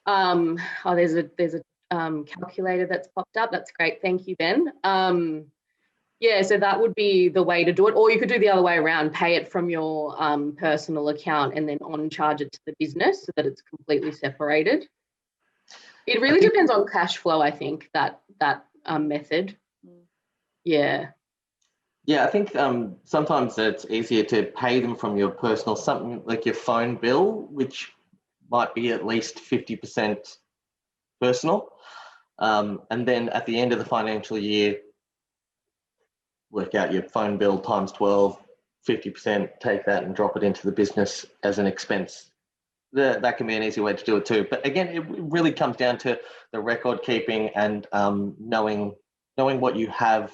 There's a calculator that's popped up. That's great. Thank you, Ben. So that would be the way to do it. Or you could do the other way around, pay it from your personal account and then on charge it to the business so that it's completely separated. It really depends on cash flow, I think, that method. Yeah. Yeah, I think sometimes it's easier to pay them from your personal, something like your phone bill, which might be at least 50% personal. And then at the end of the financial year, work out your phone bill times 12, 50%, take that and drop it into the business as an expense. That can be an easy way to do it too. But again, it really comes down to the record keeping and knowing what you have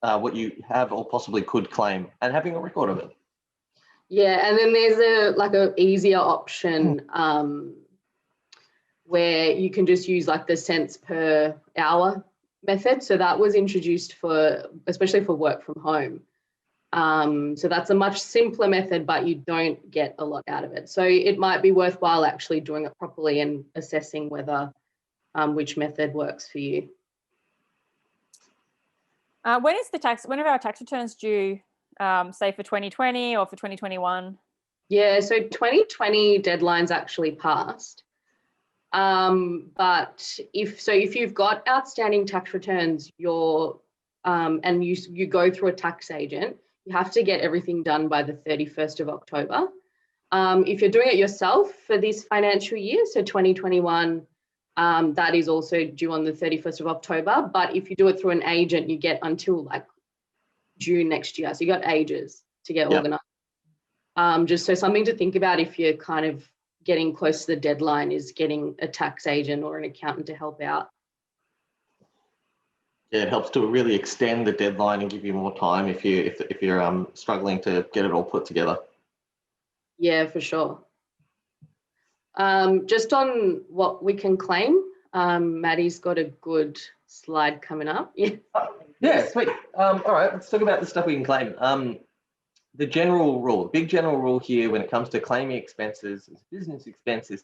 or possibly could claim and having a record of it. Yeah, and then there's a easier option where you can just use like the cents per hour method. So that was introduced especially for work from home. So that's a much simpler method, but you don't get a lot out of it. So it might be worthwhile actually doing it properly and assessing whether which method works for you. When are our tax returns due, say for 2020 or for 2021? Yeah, so 2020 deadline's actually passed. But if you've got outstanding tax returns, and you go through a tax agent, you have to get everything done by the 31st of October. If you're doing it yourself for this financial year, so 2021, that is also due on the 31st of October. But if you do it through an agent, you get until like June next year. So you got ages to get organised. Just so something to think about if you're kind of getting close to the deadline is getting a tax agent or an accountant to help out. Yeah, it helps to really extend the deadline and give you more time if you're struggling to get it all put together. Yeah, for sure. Just on what we can claim, Matty's got a good slide coming up. Yeah, sweet. All right, let's talk about the stuff we can claim. The big general rule here when it comes to claiming expenses, business expenses,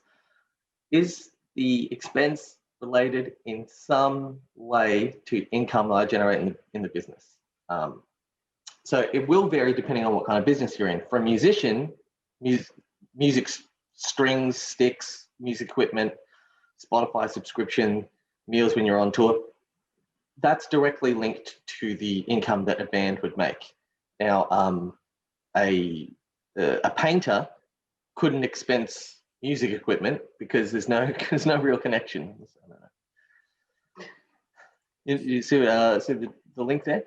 is the expense related in some way to income that I generate in the business. So it will vary depending on what kind of business you're in. For a musician, music strings, sticks, music equipment, Spotify subscription, meals when you're on tour, that's directly linked to the income that a band would make. Now, a painter couldn't expense music equipment because there's no real connection. You see the the link there.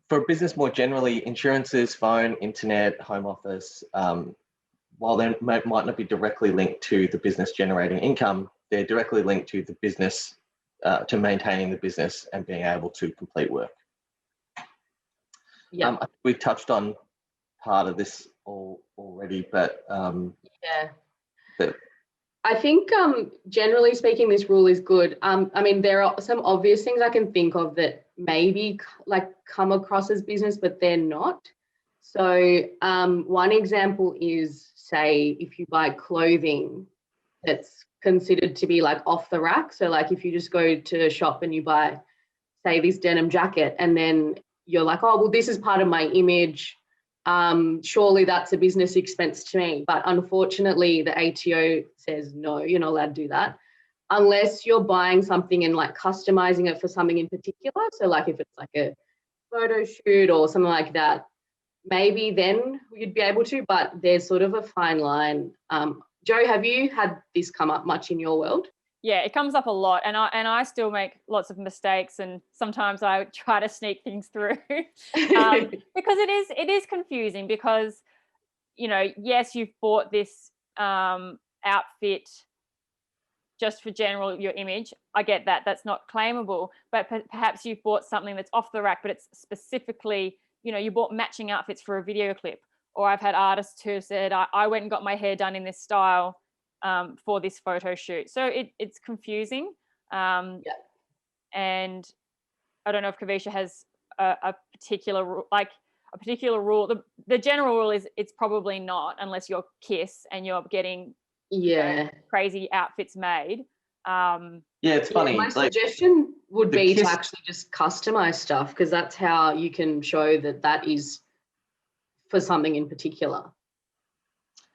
For business more generally, insurances, phone, internet, home office, while they might not be directly linked to the business generating income, they're directly linked to the business, to maintaining the business and being able to complete work. Yeah. We touched on part of this already, but I think generally speaking, this rule is good. I mean, there are some obvious things I can think of that maybe like come across as business, but they're not. So one example is, say, if you buy clothing that's considered to be like off the rack. So like if you just go to a shop and you buy, say, this denim jacket, and then you're like, oh, well, this is part of my image. Surely that's a business expense to me. But unfortunately, the ATO says, no, you're not allowed to do that unless you're buying something and like customizing it for something in particular. So like if it's like a photo shoot or something like that, maybe then you'd be able to, but there's sort of a fine line. Jo, have you had this come up much in your world? Yeah, it comes up a lot, and I still make lots of mistakes, and sometimes I try to sneak things through because it is confusing. Because, you know, yes, you've bought this outfit just for your image. I get that, that's not claimable, but perhaps you've bought something that's off the rack, but it's specifically, you know, you bought matching outfits for a video clip. Or I've had artists who said, I went and got my hair done in this style for this photo shoot. So it's confusing. And I don't know if Kavisha has a particular rule. The general rule is it's probably not, unless you're KISS and you're getting crazy outfits made. It's funny. My suggestion would be to actually just customize stuff, because that's how you can show that that is for something in particular.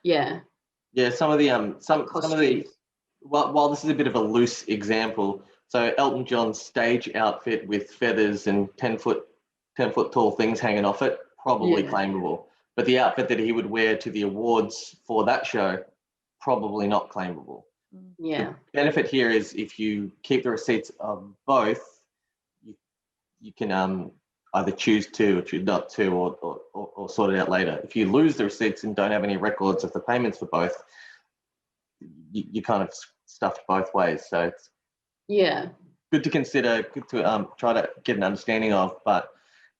Yeah, some of the while this is a bit of a loose example, so Elton John's stage outfit with feathers and 10 foot tall things hanging off it, probably claimable. But the outfit that he would wear to the awards for that show, probably not claimable. Yeah. The benefit here is if you keep the receipts of both, you can either choose to or choose not to, or sort it out later. If you lose the receipts and don't have any records of the payments for both, you kind of stuffed both ways. So it's good to consider, good to try to get an understanding of, but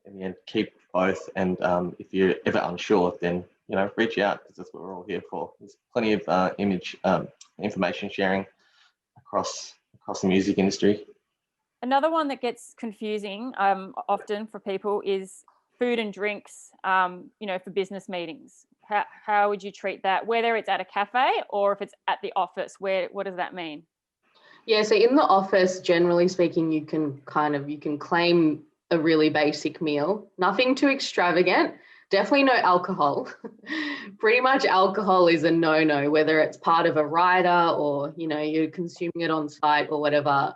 in the end, keep both. And if you're ever unsure, then reach out, because that's what we're all here for. There's plenty of image information sharing across the music industry. Another one that gets confusing often for people is food and drinks, for business meetings. How would you treat that? Whether it's at a cafe or if it's at the office, what does that mean? Yeah, so in the office, generally speaking, you can claim a really basic meal, nothing too extravagant. Definitely no alcohol. Pretty much alcohol is a no-no, whether it's part of a rider or, you're consuming it on site or whatever.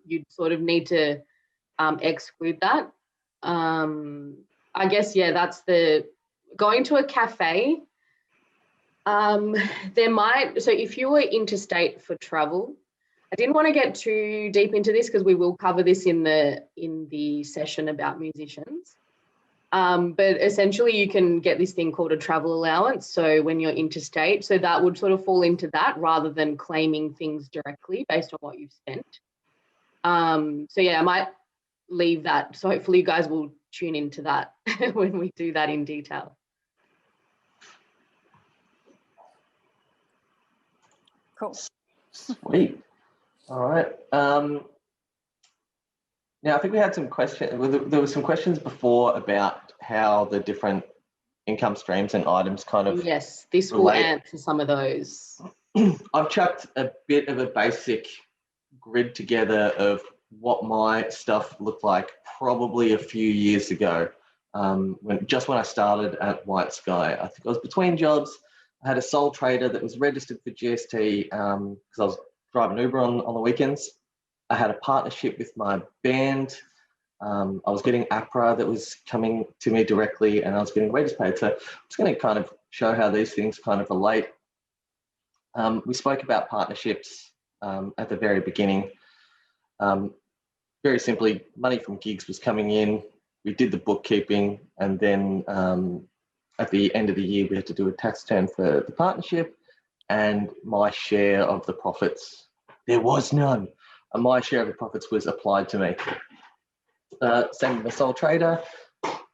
You'd sort of need to exclude that. I guess, that's going to a cafe. So if you were interstate for travel, I didn't want to get too deep into this because we will cover this in the session about musicians. But essentially you can get this thing called a travel allowance. So when you're interstate, so that would sort of fall into that rather than claiming things directly based on what you've spent. I might leave that. So hopefully you guys will tune into that when we do that in detail. Cool. Sweet. All right. Now, I think we had some questions. There were some questions before about how the different income streams and items kind of Yes, this will answer some of those. I've chucked a bit of a basic grid together of what my stuff looked like probably a few years ago, when I started at White Sky. I think I was between jobs. I had a sole trader that was registered for GST because I was driving Uber on the weekends. I had a partnership with my band. I was getting APRA that was coming to me directly, and I was getting wages paid. So I'm just going to kind of show how these things kind of relate. We spoke about partnerships at the very beginning. very simply, money from gigs was coming in. We did the bookkeeping, and then at the end of the year, we had to do a tax return for the partnership, and my share of the profits, there was none. And my share of the profits was applied to me. Same with the sole trader.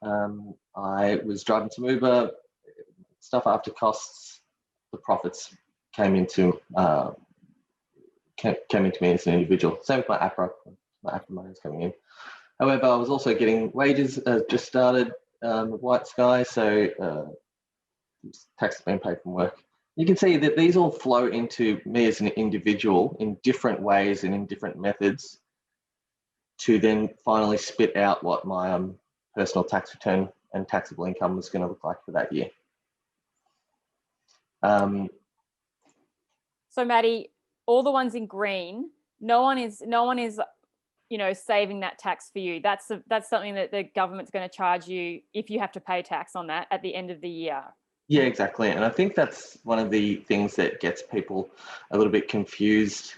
I was driving some Uber, stuff after costs, the profits came into me as an individual. Same with my APRA money is coming in. However, I was also getting wages, just started with White Sky, so tax being paid from work. You can see that these all flow into me as an individual in different ways and in different methods to then finally spit out what my personal tax return and taxable income was going to look like for that year. So Matty, all the ones in green, no one is, you know, saving that tax for you. That's something that the government's going to charge you if you have to pay tax on that at the end of the year. Yeah, exactly. And I think that's one of the things that gets people a little bit confused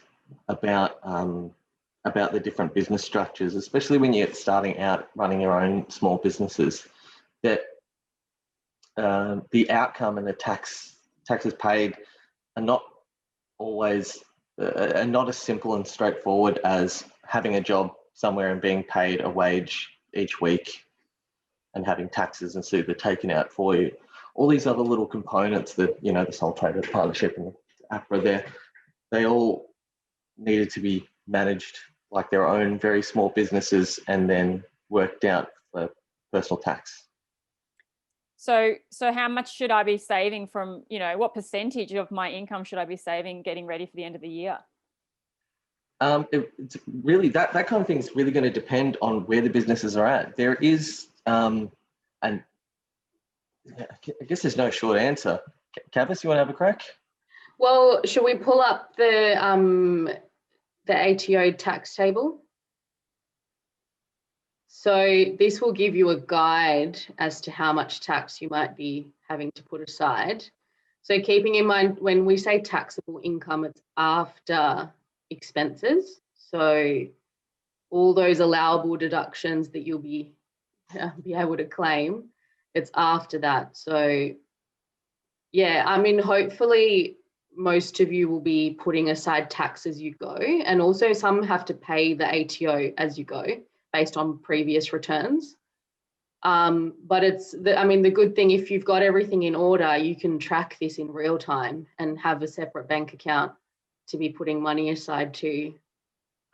about the different business structures, especially when you're starting out running your own small businesses, that the outcome and the taxes paid are not always not as simple and straightforward as having a job somewhere and being paid a wage each week and having taxes and super taken out for you. All these other little components that, you know, the sole trader partnership and the APRA there, they all needed to be managed like their own very small businesses and then worked out for personal tax. So how much should I be saving from, you know, what percentage of my income should I be saving getting ready for the end of the year? It's really, that kind of thing is really going to depend on where the businesses are at. There is, and I guess there's no short answer. Kavis, you want to have a crack? Well, should we pull up the ATO tax table? So this will give you a guide as to how much tax you might be having to put aside. So keeping in mind, when we say taxable income, it's after expenses. So all those allowable deductions that you'll be able to claim, it's after that. So yeah, I mean, hopefully most of you will be putting aside tax as you go, and also some have to pay the ATO as you go based on previous returns. But it's, the good thing, if you've got everything in order, you can track this in real time and have a separate bank account to be putting money aside to.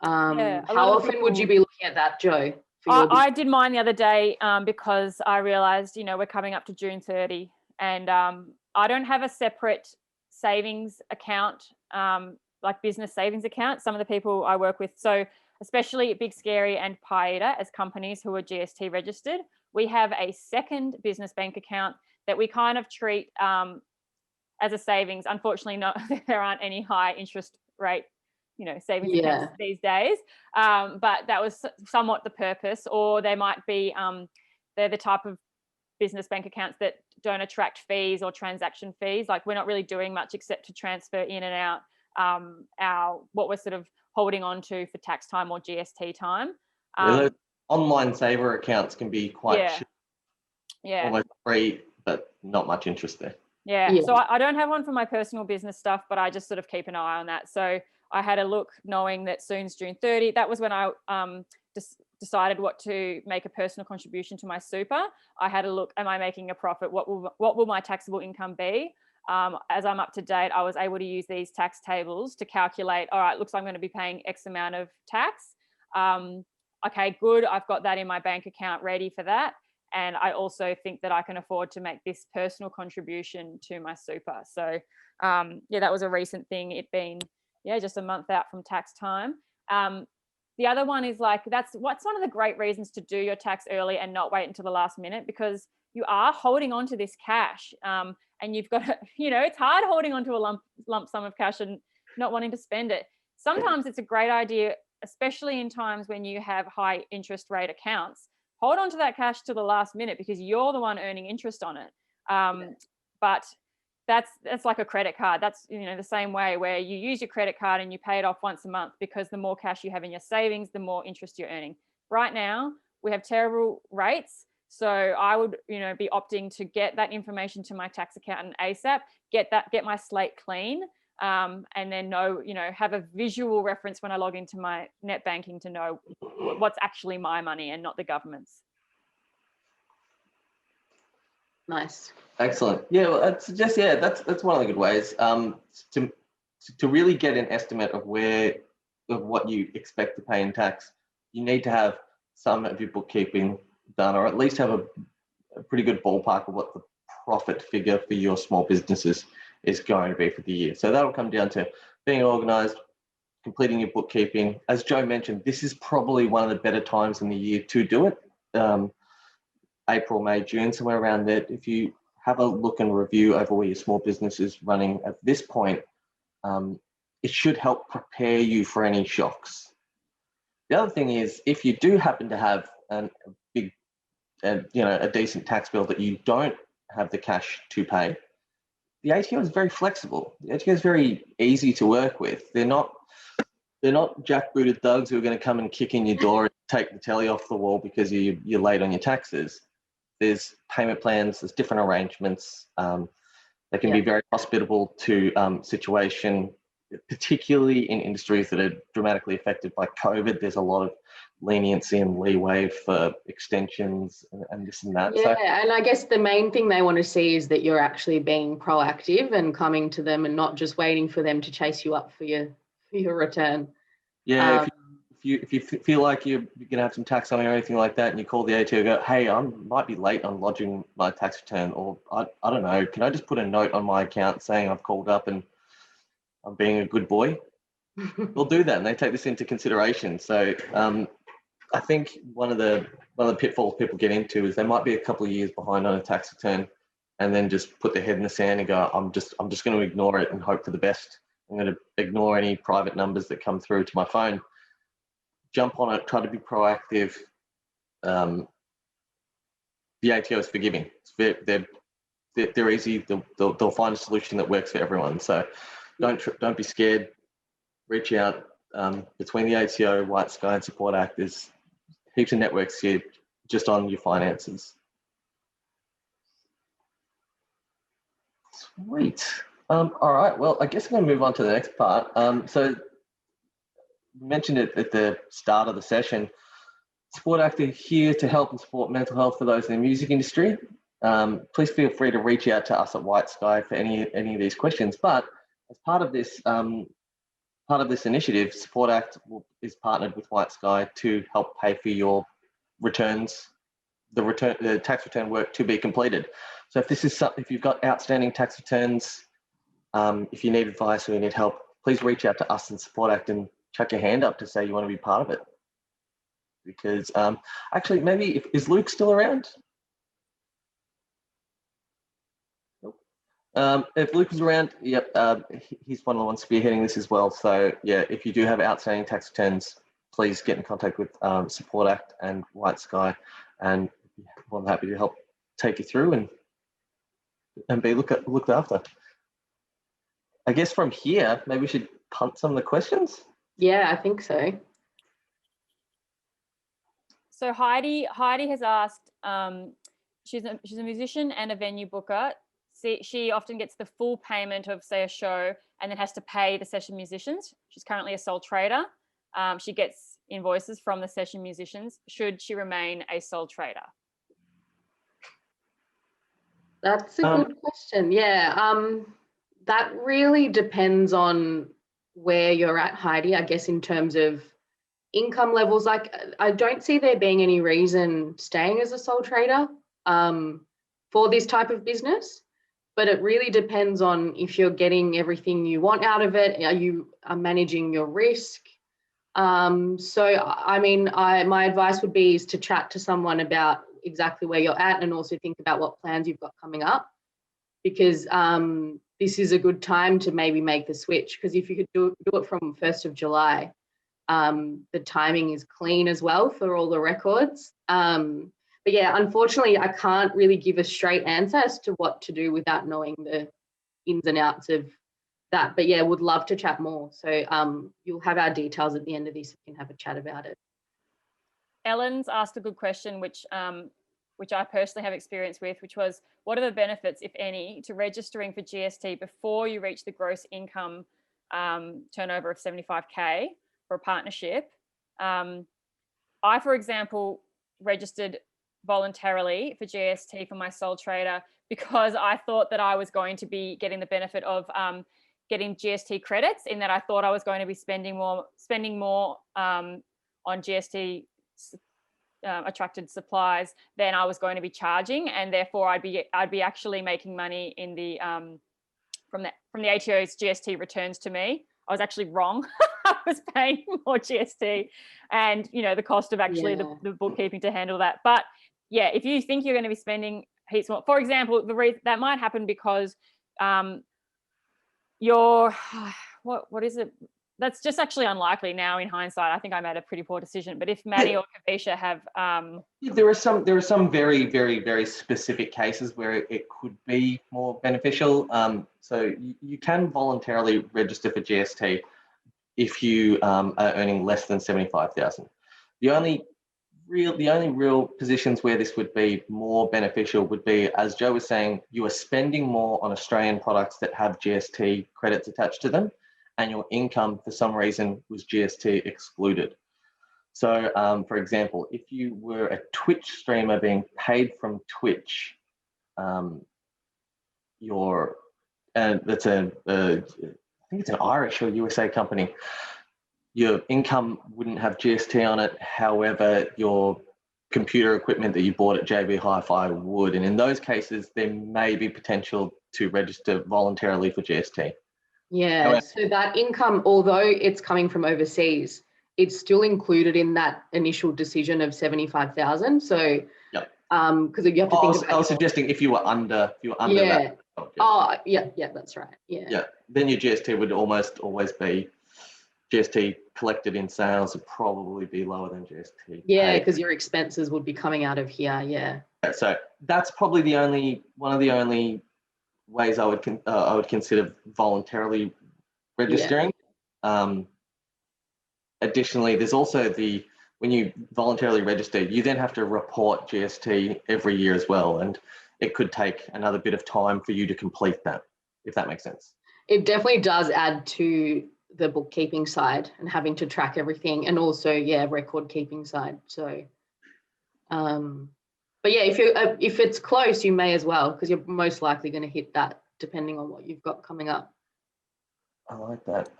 How often would you be looking at that, Joe? I did mine the other day because I realised, you know, we're coming up to June 30 and I don't have a separate savings account, like business savings account. Some of the people I work with, so especially Big Scary and Pieater as companies who are GST registered, we have a second business bank account that we kind of treat as a savings. Unfortunately, there aren't any high interest rate, you know, savings accounts these days. But that was somewhat the purpose. Or they might be, they're the type of business bank accounts that don't attract fees or transaction fees. Like we're not really doing much except to transfer in and out what we're sort of holding on to for tax time or GST time. Those online saver accounts can be quite cheap, almost free, but not much interest there. Yeah. So I don't have one for my personal business stuff, but I just sort of keep an eye on that. So I had a look knowing that soon's June 30. That was when I decided what to make a personal contribution to my super. I had a look, am I making a profit? What will my taxable income be? As I'm up to date, I was able to use these tax tables to calculate, all right, looks like I'm going to be paying X amount of tax. Okay, good. I've got that in my bank account ready for that. And I also think that I can afford to make this personal contribution to my super. So that was a recent thing, it being, just a month out from tax time. The other one is like, what's one of the great reasons to do your tax early and not wait until the last minute, because you are holding on to this cash and you've got to, it's hard holding on to a lump sum of cash and not wanting to spend it. Sometimes it's a great idea, especially in times when you have high interest rate accounts, hold on to that cash to the last minute because you're the one earning interest on it. But that's like a credit card. That's, you know, the same way where you use your credit card and you pay it off once a month, because the more cash you have in your savings, the more interest you're earning. Right now, we have terrible rates. So I would, you know, be opting to get that information to my tax accountant ASAP, get my slate clean, and then know, you know, have a visual reference when I log into my net banking to know what's actually my money and not the government's. Nice. Excellent. Yeah, well, I'd suggest, yeah, that's one of the good ways to really get an estimate of what you expect to pay in tax. You need to have some of your bookkeeping done, or at least have a pretty good ballpark of what the profit figure for your small businesses is going to be for the year. So that'll come down to being organised, completing your bookkeeping. As Joe mentioned, this is probably one of the better times in the year to do it. April, May, June, somewhere around there. If you have a look and review over where your small business is running at this point, it should help prepare you for any shocks. The other thing is, if you do happen to have a decent tax bill that you don't have the cash to pay, the ATO is very flexible. The ATO is very easy to work with. They're not jackbooted thugs who are going to come and kick in your door and take the telly off the wall because you're late on your taxes. There's payment plans, there's different arrangements. They can be very hospitable to situation, particularly in industries that are dramatically affected by COVID. There's a lot of leniency and leeway for extensions and this and that. Yeah, so, and I guess the main thing they want to see is that you're actually being proactive and coming to them and not just waiting for them to chase you up for your return. Yeah, if you feel like you're going to have some tax on or anything like that, and you call the ATO and go, hey, I might be late on lodging my tax return, or I don't know, can I just put a note on my account saying I've called up and I'm being a good boy? They'll do that, and they take this into consideration. So I think one of the pitfalls people get into is they might be a couple of years behind on a tax return, and then just put their head in the sand and go, I'm just going to ignore it and hope for the best. I'm going to ignore any private numbers that come through to my phone. Jump on it, try to be proactive. The ATO is forgiving. They're easy. They'll find a solution that works for everyone. So don't be scared. Reach out. Between the ATO, White Sky, and Support Act, there's heaps of networks here just on your finances. Sweet. All right. Well, I guess I'm going to move on to the next part. So you mentioned it at the start of the session. Support Act are here to help and support mental health for those in the music industry. Please feel free to reach out to us at White Sky for any of these questions. But as part of this initiative, Support Act is partnered with White Sky to help pay for your returns, the tax return work to be completed. So if you've got outstanding tax returns, if you need advice or you need help, please reach out to us in Support Act and chuck your hand up to say you want to be part of it. Because actually, maybe is Luke still around? Nope. If Luke is around, yep, he's one of the ones spearheading this as well. So yeah, if you do have outstanding tax returns, please get in contact with Support Act and White Sky, and I'm happy to help take you through and be looked after. I guess from here, maybe we should punt some of the questions. Yeah, I think so. So Heidi has asked, she's a musician and a venue booker. She often gets the full payment of, say, a show, and then has to pay the session musicians. She's currently a sole trader. She gets invoices from the session musicians. Should she remain a sole trader? That's a good question. Yeah, that really depends on where you're at, Heidi, I guess, in terms of income levels. Like, I don't see there being any reason staying as a sole trader for this type of business, but it really depends on if you're getting everything you want out of it. Are you managing your risk? So, I mean, my advice would be is to chat to someone about exactly where you're at, and also think about what plans you've got coming up, because this is a good time to maybe make the switch, because if you could do it from 1st of July, the timing is clean as well for all the records. But yeah, unfortunately, I can't really give a straight answer as to what to do without knowing the ins and outs of that. But yeah, would love to chat more. So you'll have our details at the end of this. We can have a chat about it. Ellen's asked a good question, which I personally have experience with, which was, what are the benefits, if any, to registering for GST before you reach the gross income turnover of 75K for a partnership? I, for example, registered voluntarily for GST for my sole trader because I thought that I was going to be getting the benefit of getting GST credits, in that I thought I was going to be spending more on GST attracted supplies than I was going to be charging, and therefore I'd be actually making money in the from the ATO's GST returns to me. I was actually wrong. I was paying more GST, and the cost of actually the bookkeeping to handle that. But yeah, if you think you're going to be spending heaps more, for example, the reason that might happen because your what is it? That's just actually unlikely now in hindsight. I think I made a pretty poor decision. But if Matty or Kavisha have, there are some very, very, very specific cases where it could be more beneficial. So you can voluntarily register for GST if you are earning less than 75,000. The only real positions where this would be more beneficial would be, as Joe was saying, you are spending more on Australian products that have GST credits attached to them, and your income for some reason was GST excluded. So for example, if you were a Twitch streamer being paid from Twitch, I think it's an Irish or USA company, your income wouldn't have GST on it. However, your computer equipment that you bought at JB Hi-Fi would. And in those cases, there may be potential to register voluntarily for GST. Yeah, However, so that income, although it's coming from overseas, it's still included in that initial decision of 75,000. So, yep. Because you have to think about. I was suggesting if you were under yeah. that. Oh, yeah, that's right. Yeah. Yeah, then your GST would almost always be GST collected in sales would probably be lower than GST. Yeah, because your expenses would be coming out of here. Yeah. So that's probably one of the only ways I would consider voluntarily registering. Yeah. Additionally, there's also when you voluntarily register, you then have to report GST every year as well, and it could take another bit of time for you to complete that, if that makes sense. It definitely does add to the bookkeeping side and having to track everything, and also record keeping side. So but yeah, if it's close, you may as well, because you're most likely going to hit that depending on what you've got coming up. I like that.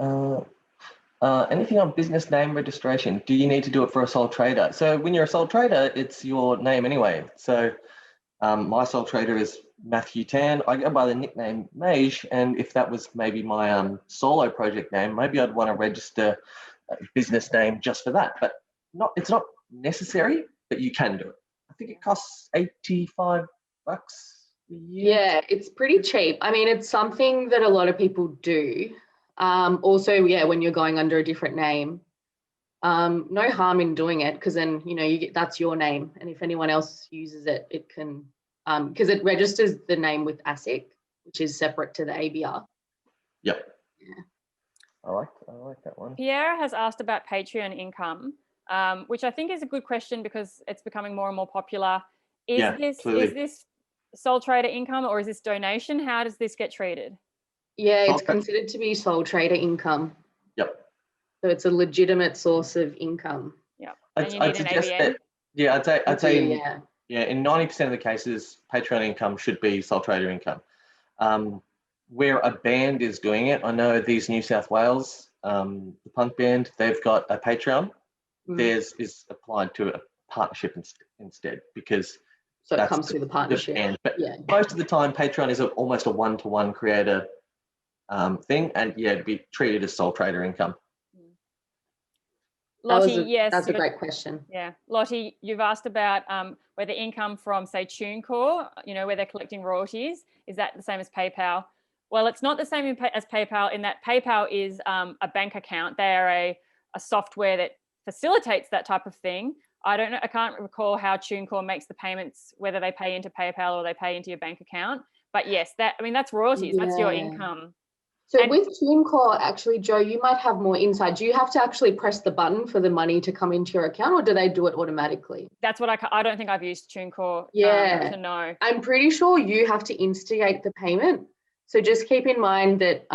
Anything on business name registration? Do you need to do it for a sole trader? So when you're a sole trader, it's your name anyway. So my sole trader is Matthew Tan. I go by the nickname Mage, and if that was maybe my solo project name, maybe I'd want to register a business name just for that. But it's not necessary, but you can do it. I think it costs $85 a year. Yeah, it's pretty cheap. I mean, it's something that a lot of people do. Also, when you're going under a different name, no harm in doing it, because then that's your name, and if anyone else uses it, it can because it registers the name with ASIC, which is separate to the ABR. Yep. Yeah. I like that one. Pieater has asked about Patreon income, which I think is a good question because it's becoming more and more popular. Is this sole trader income, or is this donation? How does this get treated? Yeah, it's considered to be sole trader income. Yep. So it's a legitimate source of income. Yeah. I'd suggest that. Yeah, I'd say in 90% of the cases, Patreon income should be sole trader income. Where a band is doing it, I know these New South Wales, the punk band, they've got a Patreon. Theirs is applied to a partnership instead, because so it comes through the partnership. But most of the time, Patreon is almost a one-to-one creator thing, and it'd be treated as sole trader income. Lottie, that's a great question. Yeah, Lottie, you've asked about whether income from, say, TuneCore, where they're collecting royalties, is that the same as PayPal? Well, it's not the same as PayPal, in that PayPal is a bank account. They are a software that facilitates that type of thing. I can't recall how TuneCore makes the payments, whether they pay into PayPal or they pay into your bank account. But yes, that's royalties. That's your Yeah. income. So And- with TuneCore, actually, Joe, you might have more insight. Do you have to actually press the button for the money to come into your account, or do they do it automatically? That's what I don't think I've used TuneCore Yeah. to know. I'm pretty sure you have to instigate the payment. So just keep in mind that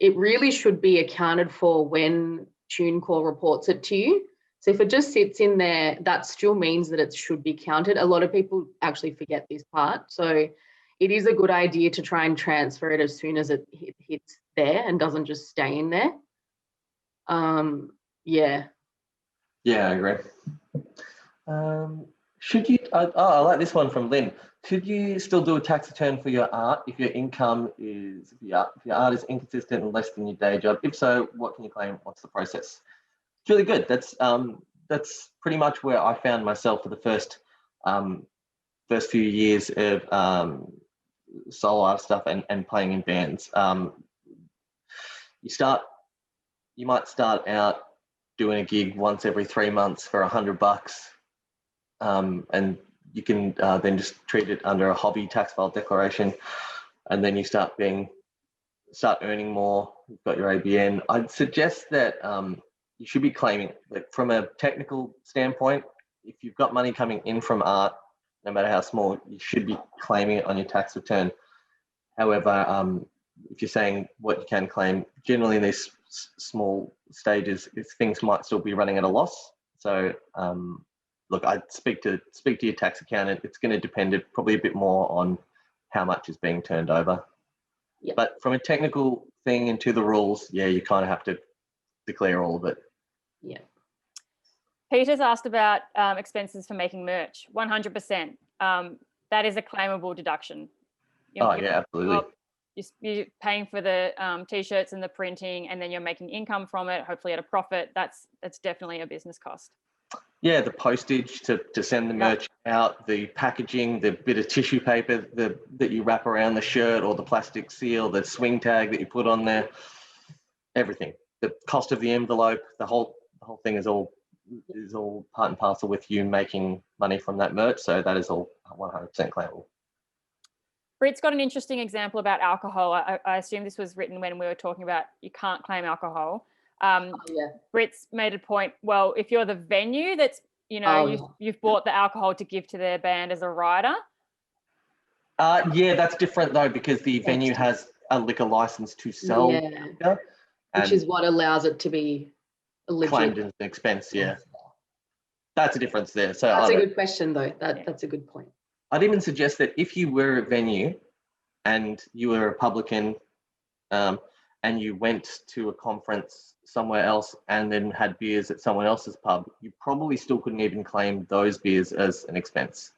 it really should be accounted for when TuneCore reports it to you. So if it just sits in there, that still means that it should be counted. A lot of people actually forget this part. So it is a good idea to try and transfer it as soon as it hits there and doesn't just stay in there. Yeah. Yeah, I agree. Should you, I like this one from Lynn. Should you still do a tax return for your art if your income is, if your art is inconsistent and less than your day job? If so, what can you claim? What's the process? It's really good. That's pretty much where I found myself for the first few years of solo art stuff and playing in bands. You might start out doing a gig once every 3 months for $100, and you can then just treat it under a hobby tax file declaration, and then you start earning more. You've got your ABN. I'd suggest that you should be claiming that from a technical standpoint. If you've got money coming in from art, no matter how small, you should be claiming it on your tax return. However, if you're saying what you can claim, generally in these small stages, things might still be running at a loss. So look, I'd speak to your tax accountant. It's going to depend probably a bit more on how much is being turned over. Yeah. But from a technical thing into the rules, yeah, you kind of have to declare all of it. Yeah. Peter's asked about expenses for making merch. 100%. That is a claimable deduction. Yeah, absolutely. You're paying for the t-shirts and the printing, and then you're making income from it, hopefully at a profit. That's definitely a business cost. Yeah, the postage to send the merch out, the packaging, the bit of tissue paper that you wrap around the shirt, or the plastic seal, the swing tag that you put on there, everything. The cost of the envelope, the whole thing is all part and parcel with you making money from that merch. So that is all 100% claimable. Britt's got an interesting example about alcohol. I assume this was written when we were talking about you can't claim alcohol. Britt's made a point. Well, if you're the venue that's, you've bought the alcohol to give to their band as a rider. Yeah, that's different though, because the venue has a liquor license to sell, which is what allows it to be claimed as an expense. Yeah, that's a difference there. So that's a good question though. That's a good point. I'd even suggest that if you were a venue and you were a publican and you went to a conference somewhere else and then had beers at someone else's pub, you probably still couldn't even claim those beers as an expense.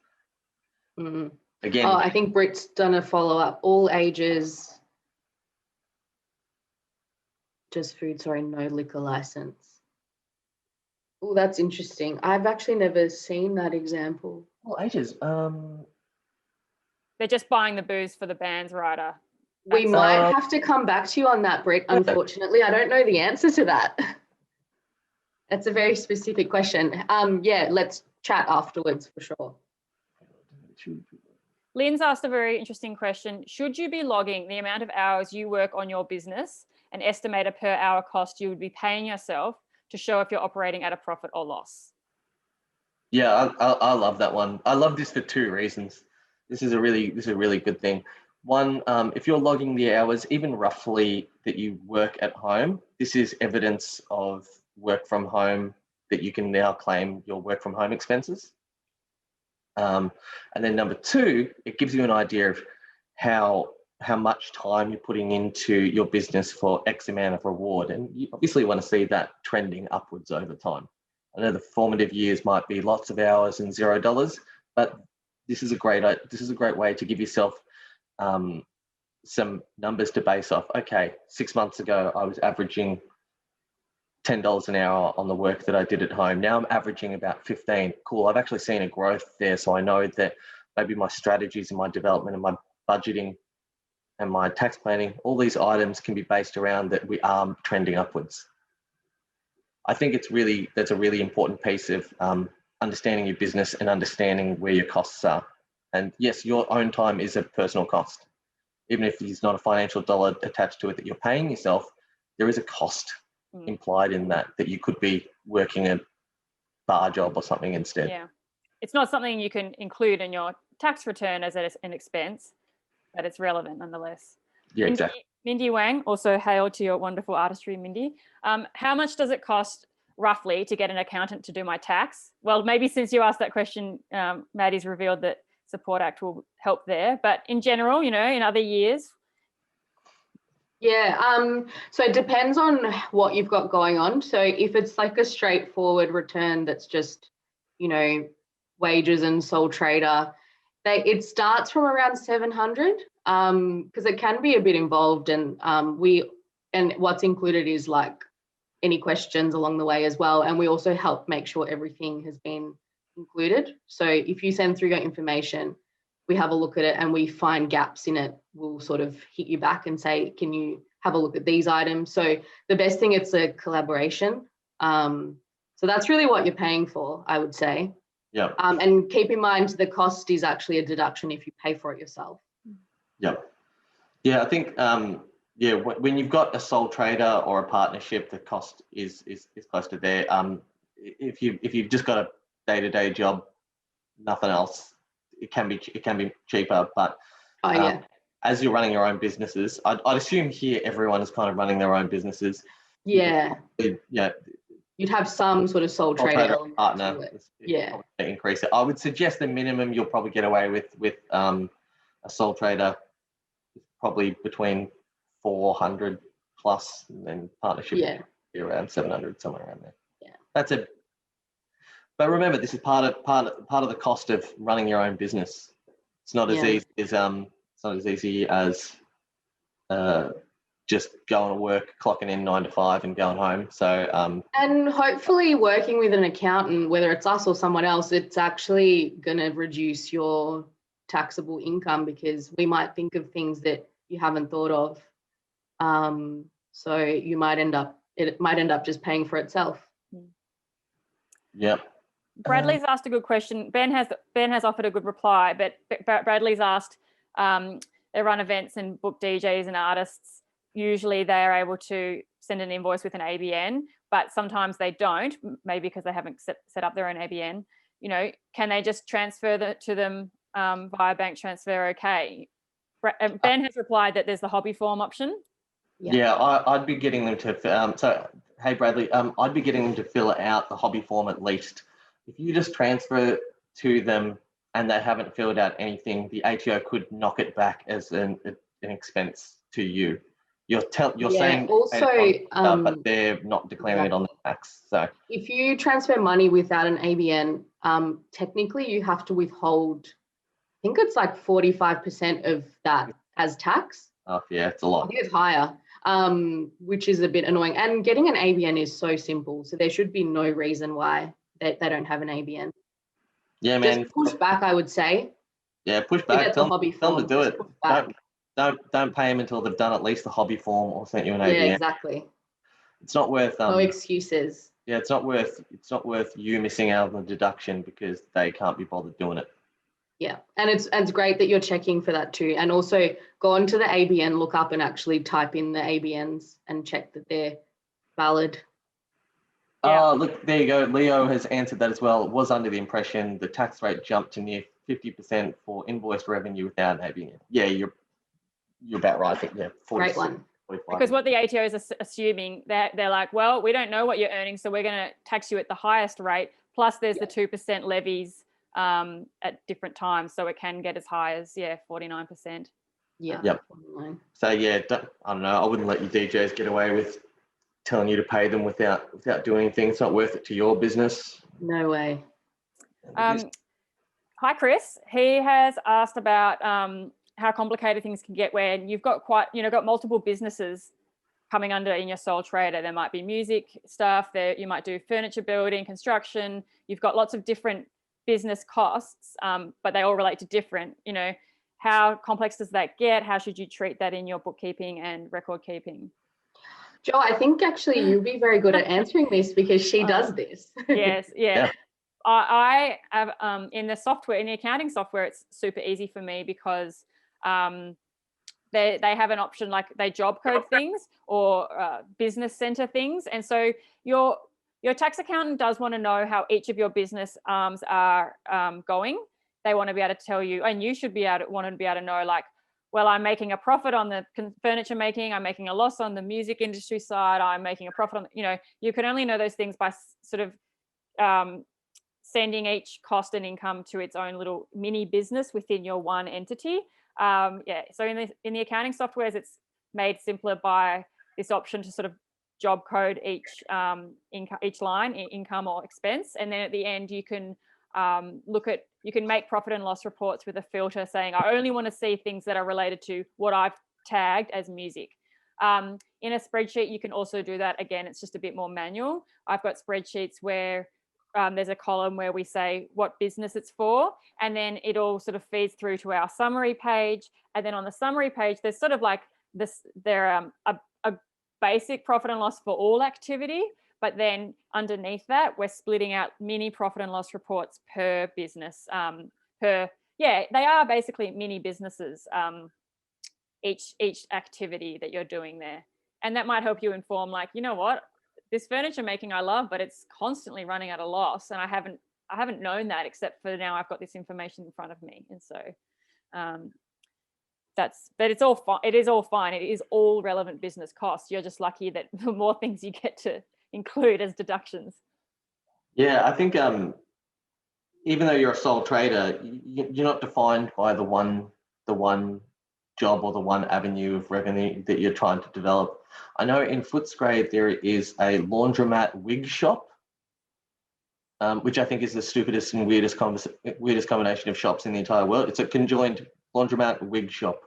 Mm-hmm. Again, I think Britt's done a follow-up. All ages, just food, no liquor license. Oh, that's interesting. I've actually never seen that example. All ages. They're just buying the booze for the band's rider. We might have to come back to you on that, Britt. Unfortunately, I don't know the answer to that. That's a very specific question. Yeah, let's chat afterwards for sure. Lynn's asked a very interesting question. Should you be logging the amount of hours you work on your business and estimate a per hour cost you would be paying yourself to show if you're operating at a profit or loss? Yeah, I love that one. I love this for two reasons. This is a really good thing. One, if you're logging the hours, even roughly, that you work at home, this is evidence of work from home that you can now claim your work from home expenses. And then number two, it gives you an idea of how much time you're putting into your business for X amount of reward. And you obviously want to see that trending upwards over time. I know the formative years might be lots of hours and $0, but this is a great way to give yourself some numbers to base off. Okay, 6 months ago, I was averaging $10 an hour on the work that I did at home. Now I'm averaging about 15. Cool, I've actually seen a growth there. So I know that maybe my strategies and my development and my budgeting and my tax planning, all these items can be based around that we are trending upwards. I think that's a really important piece of understanding your business and understanding where your costs are. And yes, your own time is a personal cost. even if there's not a financial dollar attached to it that you're paying yourself, there is a cost implied in that you could be working a bar job or something instead. Yeah, it's not something you can include in your tax return as an expense, but it's relevant nonetheless. Yeah, exactly. Mindy Wang, also hail to your wonderful artistry, Mindy. How much does it cost roughly to get an accountant to do my tax? Well, maybe since you asked that question, Matty's revealed that Support Act will help there, but in general, in other years. Yeah, so it depends on what you've got going on. So if it's like a straightforward return that's just, wages and sole trader, it starts from around 700, because it can be a bit involved, and what's included is like any questions along the way as well. And we also help make sure everything has been included. So if you send through your information, we have a look at it, and we find gaps in it, we'll sort of hit you back and say, can you have a look at these items? So the best thing, it's a collaboration. So that's really what you're paying for, I would say. Yeah. And keep in mind, the cost is actually a deduction if you pay for it yourself. Yeah. Yeah, I think, when you've got a sole trader or a partnership, the cost is close to there. If you've just got a day-to-day job, nothing else, it can be cheaper. But as you're running your own businesses, I'd assume here everyone is kind of running their own businesses. Yeah. Yeah. You'd have some sort of sole trader partner. Yeah. Increase it. I would suggest the minimum you'll probably get away with a sole trader is probably between 400 plus, and then partnership be around 700, somewhere around there. Yeah. That's it. But remember, this is part of the cost of running your own business. It's not as easy as just going to work, clocking in 9 to 5 and going home. So and hopefully working with an accountant, whether it's us or someone else, it's actually going to reduce your taxable income, because we might think of things that you haven't thought of. So it might end up just paying for itself. Yep. Bradley's asked a good question. Ben has offered a good reply, but Bradley's asked, they run events and book DJs and artists. Usually they are able to send an invoice with an ABN, but sometimes they don't, maybe because they haven't set up their own ABN. Can they just transfer to them via bank transfer? Okay. Ben has replied that there's the hobby form option. Yeah, I'd be getting them to, so, hey Bradley, I'd be getting them to fill out the hobby form at least. If you just transfer to them and they haven't filled out anything, the ATO could knock it back as an expense to you. You're saying also, but they're not declaring it on the tax. So if you transfer money without an ABN, technically you have to withhold, I think it's like 45% of that as tax. Oh yeah, it's a lot. I think it's higher, which is a bit annoying. And getting an ABN is so simple, so there should be no reason why they don't have an ABN. Yeah, man. Just push back, I would say. Yeah, push back. Tell them to do it. Don't pay them until they've done at least the hobby form or sent you an ABN. Yeah, exactly. It's not worth no excuses. Yeah, it's not worth you missing out on the deduction because they can't be bothered doing it. Yeah, and it's great that you're checking for that too. And also go onto the ABN, look up and actually type in the ABNs and check that they're valid. Yeah. Oh, look, there you go. Leo has answered that as well. It was under the impression the tax rate jumped to near 50% for invoiced revenue without an ABN. Yeah, you're about right. I think, yeah, 40, Great one. 45. Because what the ATO is assuming, they're like, well, we don't know what you're earning, so we're going to tax you at the highest rate. Plus, there's the 2% levies at different times, so it can get as high as 49%. Yeah. Yep. So I don't know. I wouldn't let your DJs get away with telling you to pay them without doing anything. It's not worth it to your business. No way. Hi, Chris. He has asked about how complicated things can get when you've got got multiple businesses coming under in your sole trader. There might be music stuff there. You might do furniture building, construction. You've got lots of different business costs, but they all relate to different, how complex does that get? How should you treat that in your bookkeeping and record keeping? Jo, I think actually you'll be very good at answering this because she does this. Yes, yeah. I have in the accounting software, it's super easy for me because they have an option, like they job code things or business center things. And so your tax accountant does want to know how each of your business arms are going. They want to be able to tell you, and you should want to be able to know, like, well, I'm making a profit on the furniture making, I'm making a loss on the music industry side, I'm making a profit on, you can only know those things by sort of sending each cost and income to its own little mini business within your one entity. So in the accounting softwares, it's made simpler by this option to sort of job code each line, income or expense, and then at the end you can you can make profit and loss reports with a filter saying, I only want to see things that are related to what I've tagged as music. In a spreadsheet, you can also do that. Again, it's just a bit more manual. I've got spreadsheets where there's a column where we say what business it's for, and then it all sort of feeds through to our summary page. And then on the summary page, there's sort of like this, a basic profit and loss for all activity, but then underneath that, we're splitting out mini profit and loss reports per business. They are basically mini businesses, each activity that you're doing there. And that might help you inform, like, you know what, this furniture making I love, but it's constantly running at a loss, and I haven't known that, except for now I've got this information in front of me. And so but it's all fine. It is all fine. It is all relevant business costs. You're just lucky that the more things you get to include as deductions. Yeah, I think even though you're a sole trader, you're not defined by the one job or the one avenue of revenue that you're trying to develop. I know in Footscray there is a laundromat wig shop, which I think is the stupidest and weirdest combination of shops in the entire world. It's a conjoined laundromat wig shop.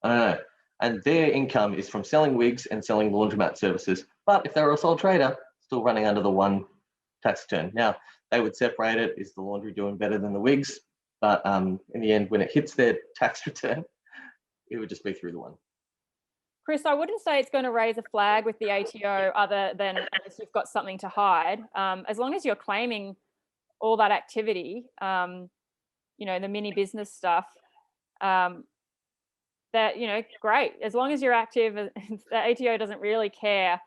I don't know. And their income is from selling wigs and selling laundromat services. But if they're a sole trader, still running under the one tax return. Now, they would separate it. Is the laundry doing better than the wigs? But in the end, when it hits their tax return, it would just be through the one. Chris, I wouldn't say it's going to raise a flag with the ATO other than if you've got something to hide. As long as you're claiming all that activity, the mini business stuff, that, great. As long as you're active, the ATO doesn't really care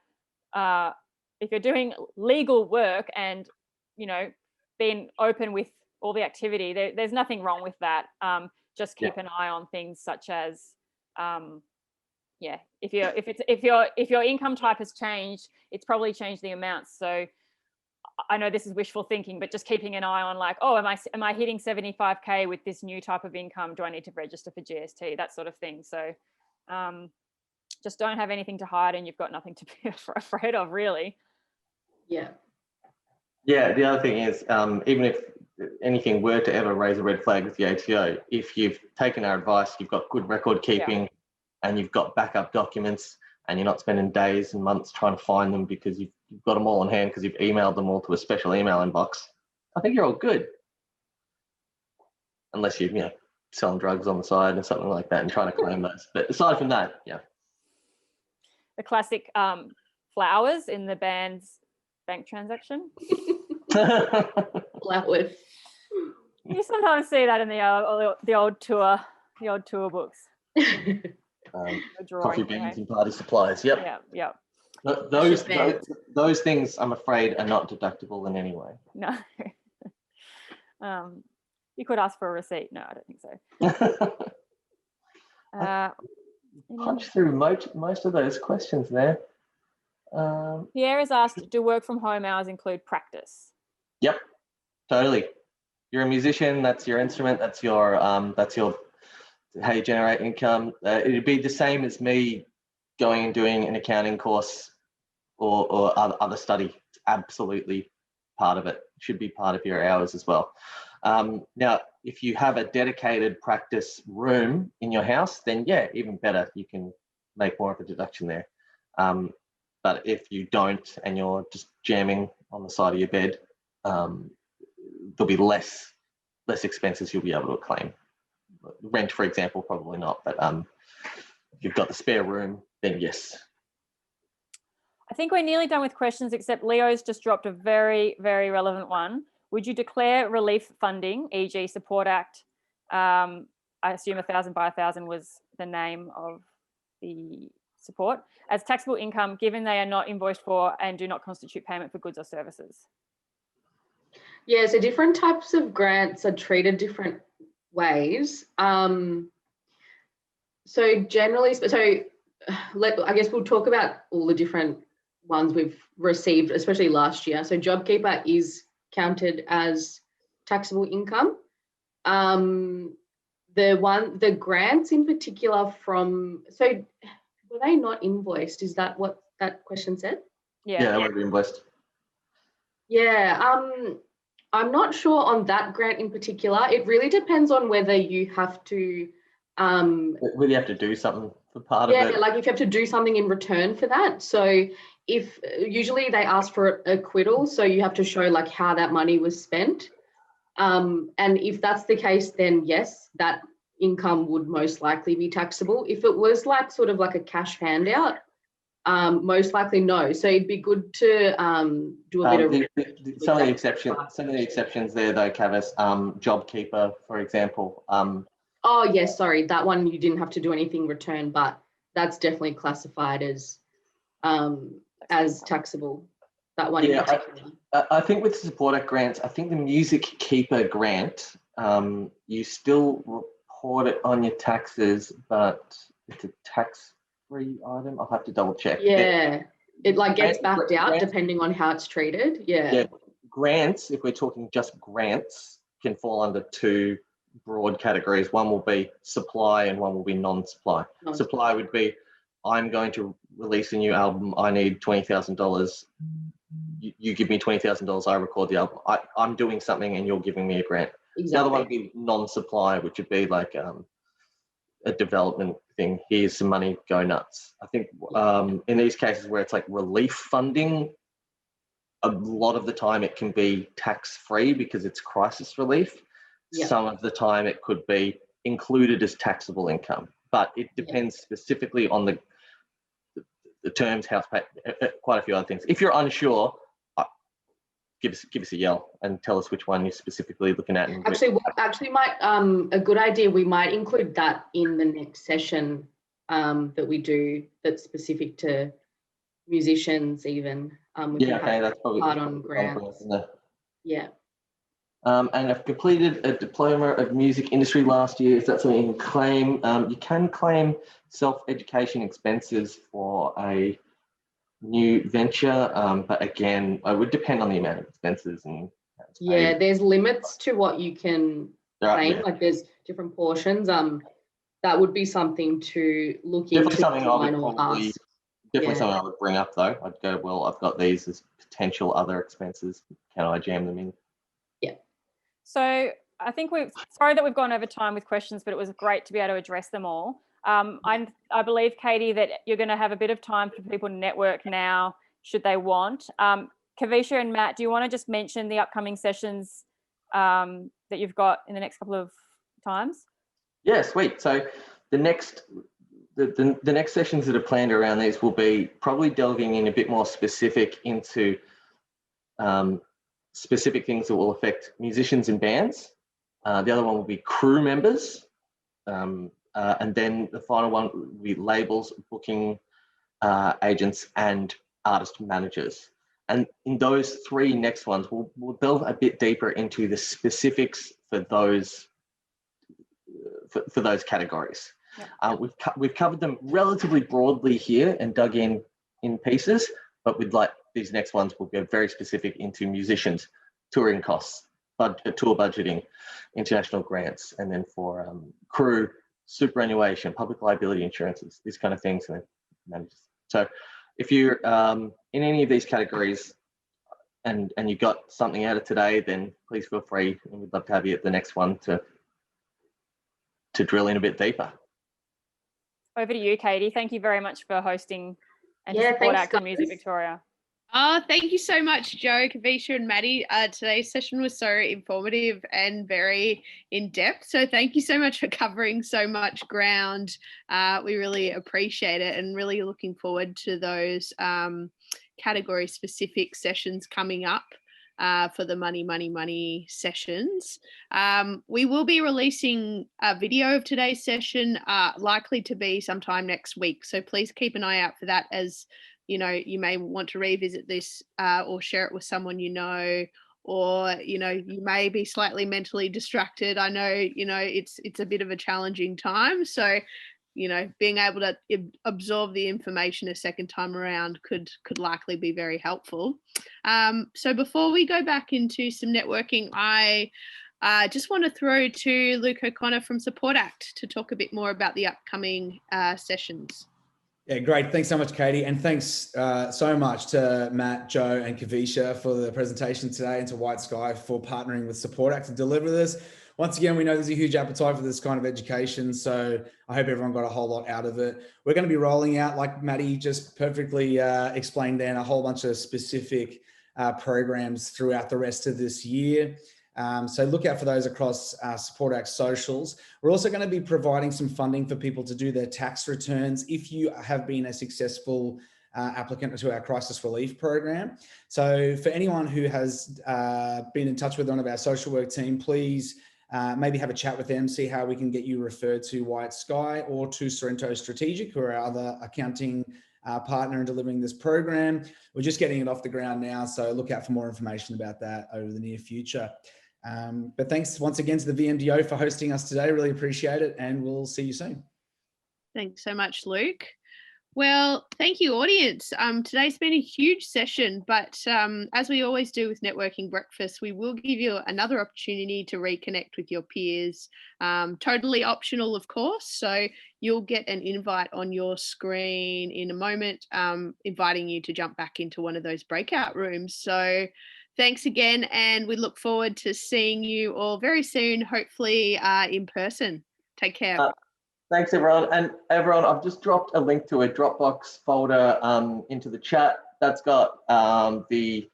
if you're doing legal work and, being open with all the activity. There's nothing wrong with that. Just keep an eye on things such as, if your income type has changed, it's probably changed the amounts. So I know this is wishful thinking, but just keeping an eye on, like, oh, am I hitting 75K with this new type of income? Do I need to register for GST? That sort of thing. So just don't have anything to hide, and you've got nothing to be afraid of, really. Yeah. Yeah, the other thing is, even if anything were to ever raise a red flag with the ATO, if you've taken our advice, you've got good record keeping, and you've got backup documents, and you're not spending days and months trying to find them because you've got them all on hand because you've emailed them all to a special email inbox, I think you're all good. Unless you're, selling drugs on the side or something like that and trying to claim those. But aside from that, yeah. The classic flowers in the band's bank transaction. Flowers. You sometimes see that in the old tour books. Coffee beans and party supplies. Yep. Yeah. Those things, I'm afraid, are not deductible in any way. No. You could ask for a receipt. No, I don't think so. Punch through most of those questions there. Pierre has asked, do work from home hours include practice? Yep, totally. You're a musician. That's your instrument. That's your how you generate income. It'd be the same as me going and doing an accounting course or other study. It's absolutely part of it. Should be part of your hours as well. Now, if you have a dedicated practice room in your house, then yeah, even better. You can make more of a deduction there. But if you don't and you're just jamming on the side of your bed, there'll be less expenses you'll be able to claim. Rent, for example, probably not, but if you've got the spare room, then yes. I think we're nearly done with questions, except Leo's just dropped a very, very relevant one. Would you declare relief funding, e.g. Support Act? I assume 1,000 by 1,000 was the name of the support as taxable income, given they are not invoiced for and do not constitute payment for goods or services. Yeah, so different types of grants are treated different ways. So generally, I guess we'll talk about all the different ones we've received, especially last year. So JobKeeper is counted as taxable income. The grants in particular so were they not invoiced? Is that what that question said? Yeah, they won't be invoiced. Yeah, I'm not sure on that grant in particular. It really depends on whether you have to Will you have to do something for part of it? Yeah, like if you have to do something in return for that. So if usually they ask for acquittal, so you have to show like how that money was spent. And if that's the case, then yes, that income would most likely be taxable. If it was like sort of like a cash handout, most likely no. So it'd be good to do a bit of some of the exceptions there though, Kavis, JobKeeper, for example. Oh yes, sorry, that one you didn't have to do anything return, but that's definitely classified as taxable. That one. Yeah, I think with Support Act grants, I think the Music Keeper grant, you still report it on your taxes, but it's a tax-free item. I'll have to double check. Yeah, it like gets backed out depending on how it's treated. Yeah. Grants, if we're talking just grants, can fall under two broad categories. One will be supply and one will be non-supply. Supply would be, I'm going to release a new album. I need $20,000. You give me $20,000. I record the album. I'm doing something and you're giving me a grant. Exactly. The other one would be non-supply, which would be like a development thing. Here's some money, go nuts. I think in these cases where it's like relief funding, a lot of the time it can be tax-free because it's crisis relief. Yeah. Some of the time it could be included as taxable income, but it depends specifically on the terms, house pay, quite a few other things. If you're unsure, give us a yell and tell us which one you're specifically looking at. And actually, might a good idea. We might include that in the next session that we do that's specific to musicians, even. That's probably part on grants. Yeah. And I've completed a diploma of music industry last year. Is that something you can claim? You can claim self-education expenses for a new venture, but again, it would depend on the amount of expenses and. Yeah, there's limits to what you can claim. Like there's different portions. That would be something to look into. Something I would bring up though. I'd go, well, I've got these as potential other expenses. Can I jam them in? Yeah. So I think sorry that we've gone over time with questions, but it was great to be able to address them all. I believe, Katie, that you're going to have a bit of time for people to network now, should they want. Kavisha and Matt, do you want to just mention the upcoming sessions that you've got in the next couple of times? Yeah, sweet. So the next sessions that are planned around these will be probably delving in a bit more specific into specific things that will affect musicians and bands. The other one will be crew members. And then the final one will be labels, booking agents, and artist managers. And in those three next ones, we'll delve a bit deeper into the specifics for those categories. Yeah. We've covered them relatively broadly here and dug in pieces, but we'd like these next ones will go very specific into musicians, touring costs, tour budgeting, international grants, and then for crew, superannuation, public liability insurances, these kind of things, and managers. So if you're in any of these categories and you got something out of today, then please feel free, and we'd love to have you at the next one to drill in a bit deeper. Over to you, Katie. Thank you very much for hosting and to Support Act Music Victoria. Thank you so much, Joe, Kavisha and Matty. Today's session was so informative and very in-depth. So thank you so much for covering so much ground. We really appreciate it and really looking forward to those category-specific sessions coming up. for the money sessions. We will be releasing a video of today's session, likely to be sometime next week. So please keep an eye out for that, as you know, you may want to revisit this or share it with someone you know, or you may be slightly mentally distracted. I know, it's a bit of a challenging time, so being able to absorb the information a second time around could likely be very helpful. So before we go back into some networking, I just want to throw to Luke O'Connor from Support Act to talk a bit more about the upcoming sessions. Yeah, great. Thanks so much, Katie. And thanks so much to Matt, Joe and Kavisha for the presentation today, and to White Sky for partnering with Support Act to deliver this. Once again, we know there's a huge appetite for this kind of education, so I hope everyone got a whole lot out of it. We're going to be rolling out, like Matty just perfectly explained then, a whole bunch of specific programs throughout the rest of this year. So look out for those across Support Act socials. We're also going to be providing some funding for people to do their tax returns if you have been a successful applicant to our crisis relief program. So for anyone who has been in touch with one of our social work team, please maybe have a chat with them, see how we can get you referred to White Sky or to Sorrento Strategic, who are our other accounting partner in delivering this program. We're just getting it off the ground now, so look out for more information about that over the near future. But thanks once again to the VMDO for hosting us today. Really appreciate it, and we'll see you soon. Thanks so much, Luke. Well, thank you, audience. Today's been a huge session, but as we always do with Networking Breakfast, we will give you another opportunity to reconnect with your peers. Totally optional, of course. So you'll get an invite on your screen in a moment, inviting you to jump back into one of those breakout rooms. So thanks again, and we look forward to seeing you all very soon, hopefully in person. Take care. Thanks, everyone. And everyone, I've just dropped a link to a Dropbox folder into the chat. That's got the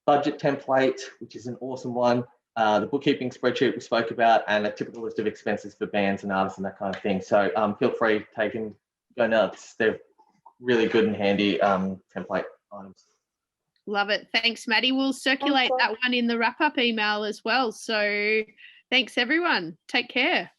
budget template, which is an awesome one, the bookkeeping spreadsheet we spoke about, and a typical list of expenses for bands and artists and that kind of thing. So feel free to take and go nuts. They're really good and handy template items. Love it. Thanks, Matty. We'll circulate that one in the wrap-up email as well. So thanks, everyone. Take care.